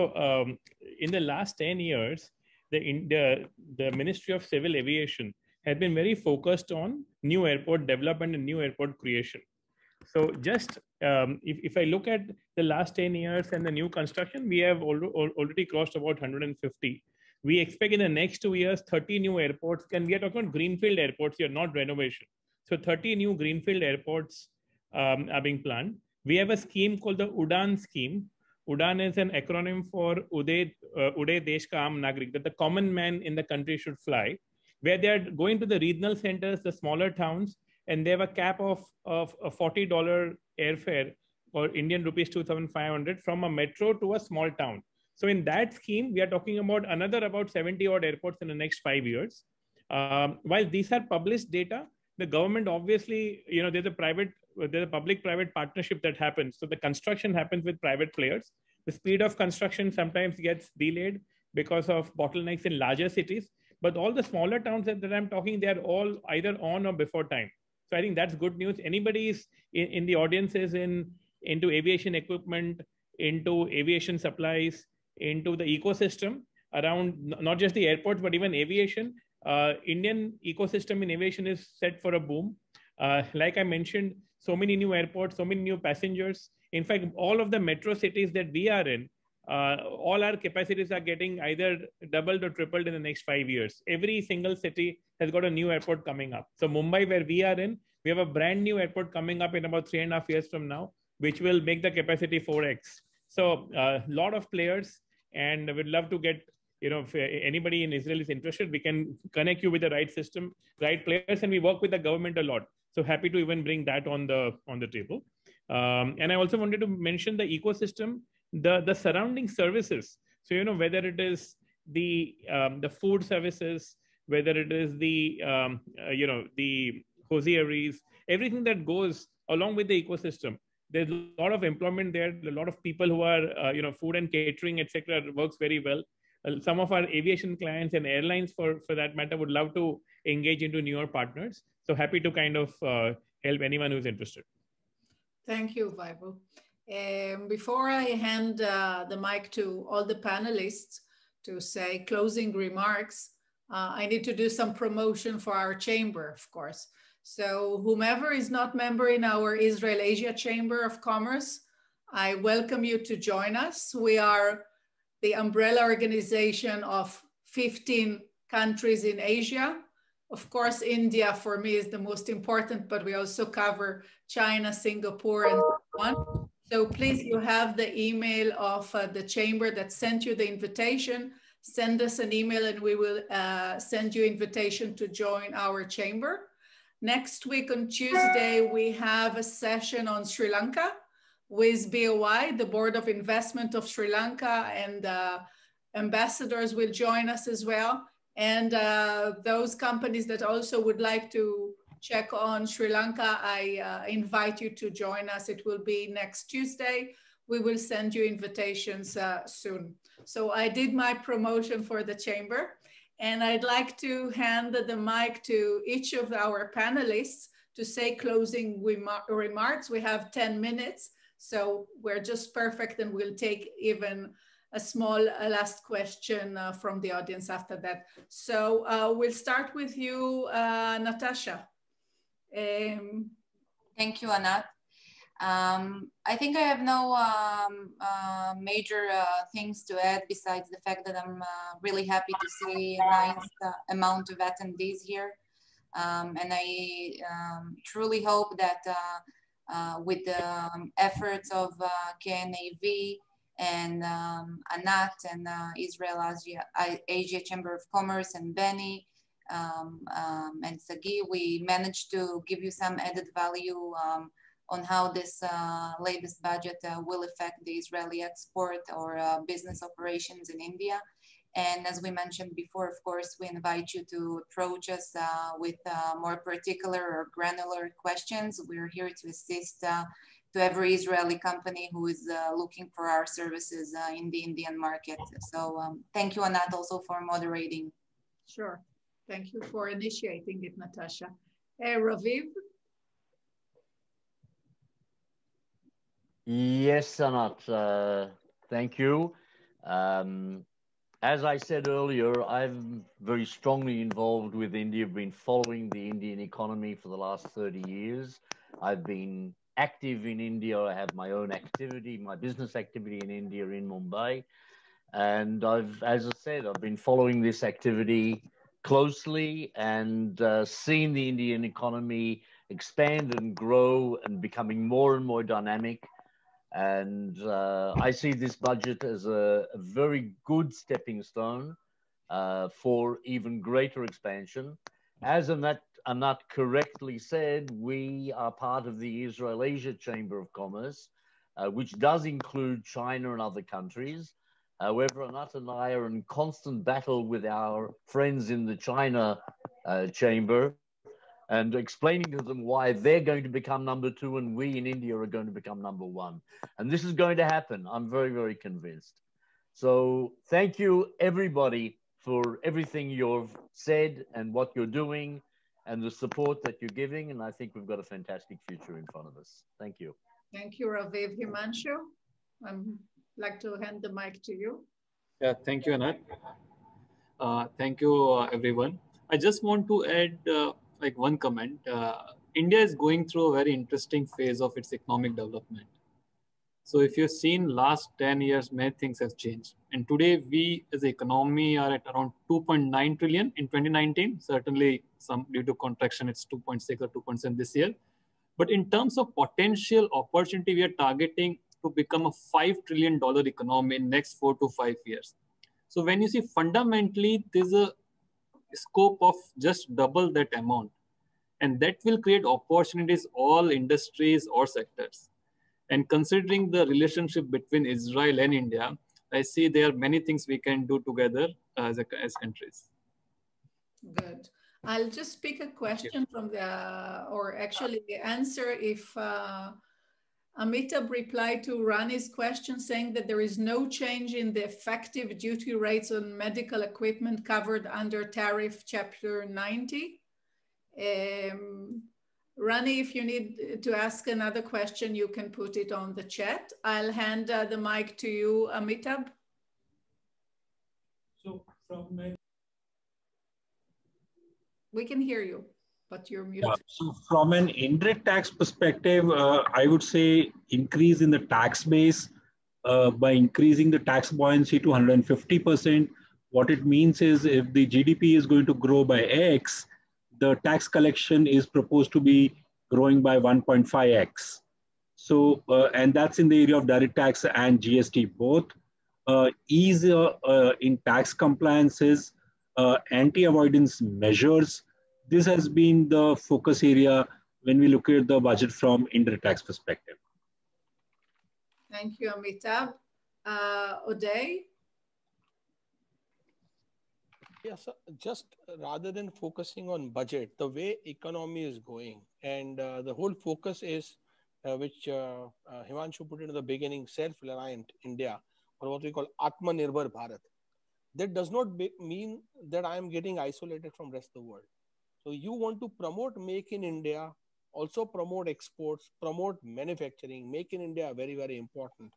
[SPEAKER 6] in the last 10 years, the Ministry of Civil Aviation has been very focused on new airport development and new airport creation. So just if I look at the last 10 years and the new construction, we have already crossed about 150. We expect in the next 2 years, 30 new airports, and we are talking about greenfield airports here, not renovation. So 30 new greenfield airports are being planned. We have a scheme called the Udaan Scheme. Udaan is an acronym for Uday Desh Ka Aam Nagrik, that the common man in the country should fly, where they are going to the regional centers, the smaller towns, and they have a cap of a $40 airfare or Indian rupees 2,500 from a metro to a small town. So in that scheme, we are talking about another about 70 odd airports in the next 5 years. While these are published data, the government obviously, there's a public-private partnership that happens. So the construction happens with private players. The speed of construction sometimes gets delayed because of bottlenecks in larger cities. But all the smaller towns that I'm talking, they're all either on or before time. So I think that's good news. Anybody is in the audience is into aviation equipment, into aviation supplies, into the ecosystem around not just the airports, but even aviation. Indian ecosystem in aviation is set for a boom. Like I mentioned, so many new airports, so many new passengers. In fact, all of the metro cities that we are in, all our capacities are getting either doubled or tripled in the next 5 years. Every single city has got a new airport coming up. So Mumbai, where we are in, we have a brand new airport coming up in about 3.5 years from now, which will make the capacity 4x. So a lot of players, and we'd love to get, if anybody in Israel is interested, we can connect you with the right system, right players, and we work with the government a lot. So happy to even bring that on the table. And I also wanted to mention the ecosystem, the surrounding services. So, whether it is the food services, whether it is the hosieries, everything that goes along with the ecosystem. There's a lot of employment there. A lot of people who are, food and catering, etc., works very well. Some of our aviation clients and airlines, for that matter, would love to engage into newer partners. So happy to kind of help anyone who's interested.
[SPEAKER 1] Thank you, Vaibhav. Before I hand the mic to all the panelists to say closing remarks, I need to do some promotion for our chamber, of course. So whomever is not member in our Israel-Asia Chamber of Commerce, I welcome you to join us. We are the umbrella organization of 15 countries in Asia. Of course, India for me is the most important, but we also cover China, Singapore, and so on. So please, you have the email of the chamber that sent you the invitation. Send us an email and we will send you invitation to join our chamber. Next week on Tuesday, we have a session on Sri Lanka with BOI, the Board of Investment of Sri Lanka, and ambassadors will join us as well. And those companies that also would like to check on Sri Lanka, I invite you to join us. It will be next Tuesday. We will send you invitations soon. So I did my promotion for the chamber, and I'd like to hand the mic to each of our panelists to say closing remarks. We have 10 minutes, so we're just perfect, and we'll take even a small last question from the audience after that. So we'll start with you, Natasha.
[SPEAKER 3] Thank you, Anat. I think I have no major things to add besides the fact that I'm really happy to see a nice amount of attendees here. And I truly hope that with the efforts of KNAV and Anat and Israel-Asia Chamber of Commerce and Benny and Sagi, we managed to give you some added value on how this latest budget will affect the Israeli export or business operations in India. And as we mentioned before, of course, we invite you to approach us with more particular or granular questions. We're here to assist to every Israeli company who is looking for our services in the Indian market. So thank you, Anat, also for moderating.
[SPEAKER 1] Sure. Thank you for initiating it, Natasha. Raviv?
[SPEAKER 2] Yes, Anat, thank you. As I said earlier, I'm very strongly involved with India. I've been following the Indian economy for the last 30 years. I've been active in India. I have my own activity, my business activity in India, in Mumbai. And as I said, I've been following this activity closely and seen the Indian economy expand and grow and becoming more and more dynamic. And I see this budget as a very good stepping stone for even greater expansion. As Anat correctly said, we are part of the Israel-Asia Chamber of Commerce, which does include China and other countries. However, Anat and I are in constant battle with our friends in the China chamber and explaining to them why they're going to become number 2 and we in India are going to become number 1. And this is going to happen. I'm very, very convinced. So thank you, everybody, for everything you've said and what you're doing and the support that you're giving. And I think we've got a fantastic future in front of us. Thank you.
[SPEAKER 1] Thank you, Raviv. Himanshu, I'd like to hand the mic to you.
[SPEAKER 5] Yeah, thank you, Anat. Thank you, everyone. I just want to add like one comment. India is going through a very interesting phase of its economic development. So if you've seen last 10 years, many things have changed. And today we as an economy are at around 2.9 trillion in 2019. Certainly some due to contraction, it's 2.6 or 2.7 this year. But in terms of potential opportunity, we are targeting to become a $5 trillion economy in next 4 to 5 years. So when you see fundamentally, there's a scope of just double that amount. And that will create opportunities, all industries or sectors. And considering the relationship between Israel and India, I see there are many things we can do together as countries.
[SPEAKER 1] Good. I'll just pick a question from or actually answer if Amitabh replied to Rani's question saying that there is no change in the effective duty rates on medical equipment covered under tariff chapter 90. Rani, if you need to ask another question, you can put it on the chat. I'll hand the mic to you, Amitabh.
[SPEAKER 9] So
[SPEAKER 1] we can hear you, but you're muted.
[SPEAKER 9] So from an indirect tax perspective, I would say increase in the tax base by increasing the tax buoyancy to 150%. What it means is if the GDP is going to grow by X, the tax collection is proposed to be growing by 1.5x. So, and that's in the area of direct tax and GST both. Ease in tax compliances, anti-avoidance measures. This has been the focus area when we look at the budget from indirect tax perspective.
[SPEAKER 1] Thank you, Amitabh. Uday?
[SPEAKER 8] Yes, just rather than focusing on budget, the way economy is going and the whole focus is, which Himanshu put into the beginning, self-reliant India, or what we call Atmanirbhar Bharat. That does not mean that I am getting isolated from the rest of the world. So you want to promote Make in India, also promote exports, promote manufacturing, Make in India very, very important,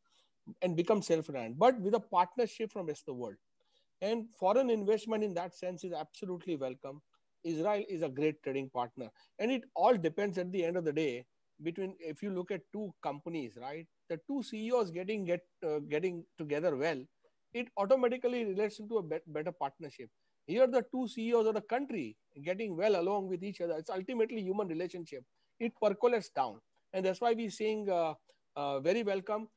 [SPEAKER 8] and become self-reliant, but with a partnership from the rest of the world. And foreign investment in that sense is absolutely welcome. Israel is a great trading partner. And it all depends at the end of the day between, if you look at two companies, right? The two CEOs getting together well, it automatically relates into a better partnership. Here, the two CEOs of the country getting well along with each other. It's ultimately human relationship. It percolates down. And that's why we're saying very welcome.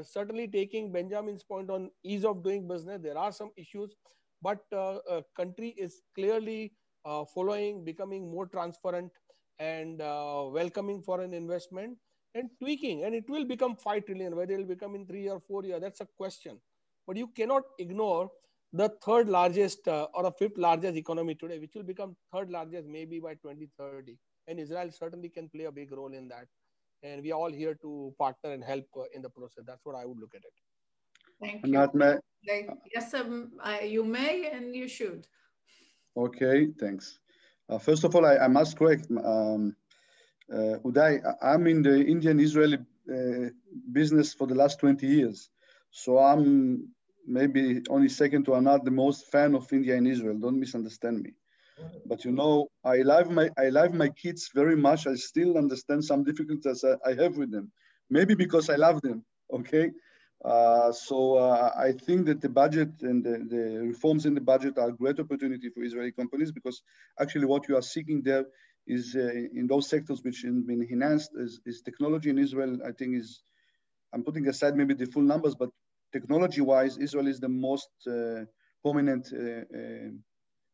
[SPEAKER 8] Certainly taking Benjamin's point on ease of doing business, there are some issues, but country is clearly following, becoming more transparent and welcoming foreign investment and tweaking, and it will become 5 trillion, whether it will become in 3 or 4 years, that's a question. But you cannot ignore the third largest or a fifth largest economy today, which will become third largest maybe by 2030. And Israel certainly can play a big role in that. And we are all here to partner and help in the process. That's what I would look at it.
[SPEAKER 1] Thank you. Yes, you may and you should.
[SPEAKER 7] Okay, thanks. First of all, I must correct, Uday, I'm in the Indian-Israeli business for the last 20 years. So I'm maybe only second to Anat, the most fan of India and Israel. Don't misunderstand me. But you know, I love my kids very much. I still understand some difficulties I have with them. Maybe because I love them, okay? So I think that the budget and the reforms in the budget are a great opportunity for Israeli companies, because actually what you are seeking there is in those sectors which have been enhanced is technology in Israel. I think I'm putting aside maybe the full numbers, but technology-wise, Israel is the most prominent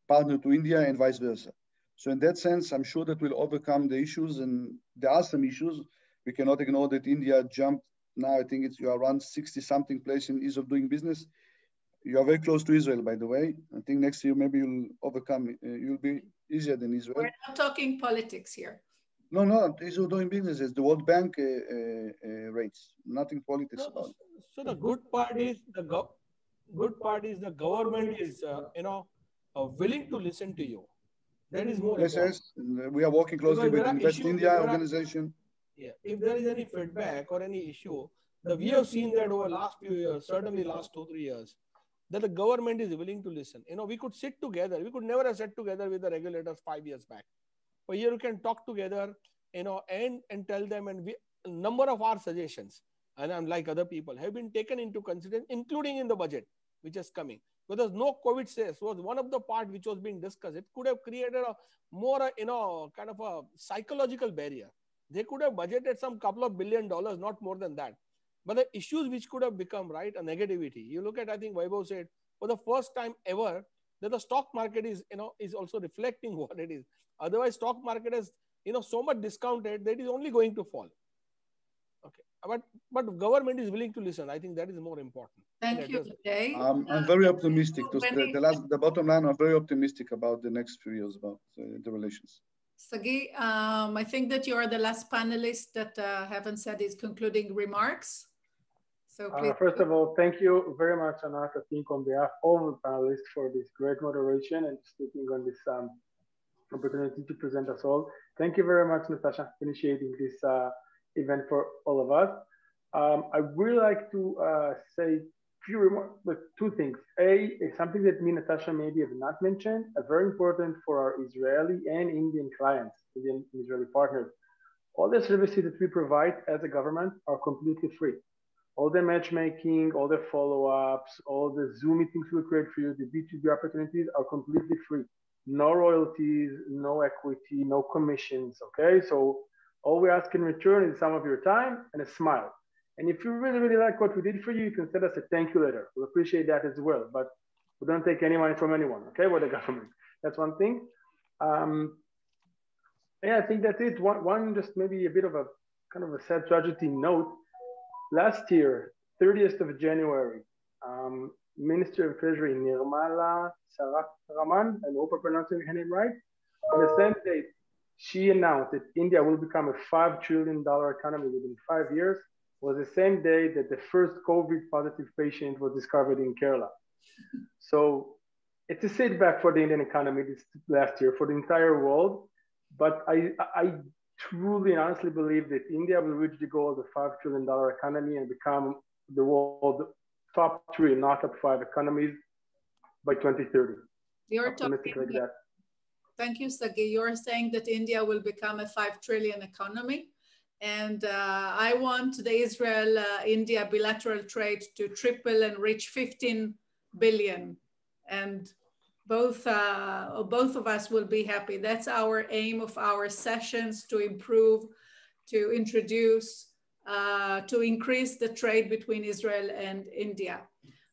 [SPEAKER 7] partner to India and vice versa. So in that sense, I'm sure that we'll overcome the issues, and there are some issues. We cannot ignore that India jumped. Now I think you are around 60-something place in ease of doing business. You are very close to Israel, by the way. I think next year maybe you'll overcome. You'll be easier than Israel.
[SPEAKER 1] We're not talking politics here.
[SPEAKER 7] No, ease of doing business is the World Bank rates. Nothing politics about it.
[SPEAKER 8] So the good part is the government is willing to listen to you. That is more important.
[SPEAKER 7] Yes. We are working closely with Invest India organization.
[SPEAKER 8] Yeah, if there is any feedback or any issue, we have seen that over last few years, certainly last 2-3 years, that the government is willing to listen. We could sit together. We could never have sat together with the regulators 5 years back. But here we can talk together, and tell them, and a number of our suggestions, and unlike other people, have been taken into consideration, including in the budget, which is coming. Because no COVID cess was one of the part which was being discussed. It could have created a more, kind of a psychological barrier. They could have budgeted some couple of $1 billion, not more than that. But the issues which could have become, right, a negativity. You look at, I think Vaibhav said, for the first time ever, that the stock market is, is also reflecting what it is. Otherwise, stock market is, so much discounted that it is only going to fall. Okay, but government is willing to listen. I think that is more important.
[SPEAKER 1] Thank you, Jay.
[SPEAKER 7] I'm very optimistic. The bottom line, I'm very optimistic about the next few years about the relations.
[SPEAKER 1] Sagi, I think that you are the last panelist that haven't said his concluding remarks. So please.
[SPEAKER 10] First of all, thank you very much, Anat, I think on behalf of all the panelists for this great moderation and speaking on this opportunity to present us all. Thank you very much, Natasha, for initiating this event for all of us. I would like to say few remarks, but two things. A is something that me and Natasha maybe have not mentioned, very important for our Israeli and Indian clients, Indian and Israeli partners. All the services that we provide as a government are completely free. All the matchmaking, all the follow-ups, all the Zoom meetings we create for you, the B2B opportunities are completely free. No royalties, no equity, no commissions, okay? So all we ask in return is some of your time and a smile. And if you really, really like what we did for you, you can send us a thank you letter. We'll appreciate that as well. But we don't take any money from anyone, okay? We're the government. That's one thing. Yeah, I think that's it. One just maybe a bit of a kind of a sad tragedy note. Last year, 30th of January, Minister of Treasury Nirmala Sitharaman, I hope I'm pronouncing her name right, on the same day, she announced that India will become a $5 trillion economy within 5 years. Was the same day that the first COVID positive patient was discovered in Kerala. So it's a setback for the Indian economy this last year, for the entire world. But I truly and honestly believe that India will reach the goal of the $5 trillion economy and become the world's top 3, not top 5 economies by 2030.
[SPEAKER 1] You're talking
[SPEAKER 10] like that.
[SPEAKER 1] Thank you, Sagi. You're saying that India will become a 5 trillion economy. And I want the Israel-India bilateral trade to triple and reach 15 billion. And both of us will be happy. That's our aim of our sessions, to improve, to introduce, to increase the trade between Israel and India.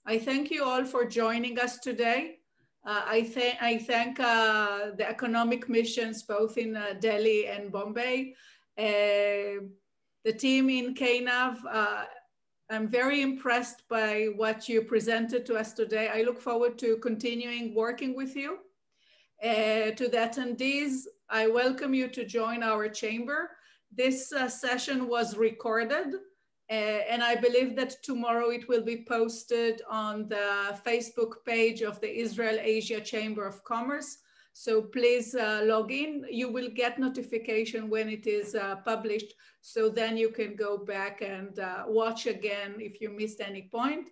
[SPEAKER 1] I thank you all for joining us today. I thank the economic missions, both in Delhi and Mumbai. The team in KNAV, I'm very impressed by what you presented to us today. I look forward to continuing working with you. To the attendees, I welcome you to join our chamber. This session was recorded, and I believe that tomorrow it will be posted on the Facebook page of the Israel-Asia Chamber of Commerce. So please log in. You will get notification when it is published. So then you can go back and watch again if you missed any point.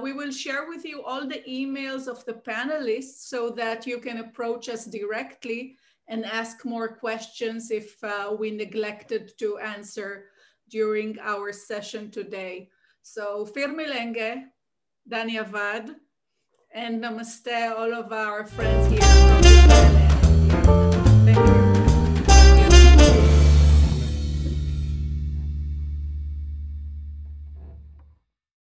[SPEAKER 1] We will share with you all the emails of the panelists so that you can approach us directly and ask more questions if we neglected to answer during our session today. So Firmilenge, Dani Avad, and namaste all of our friends here from Israel.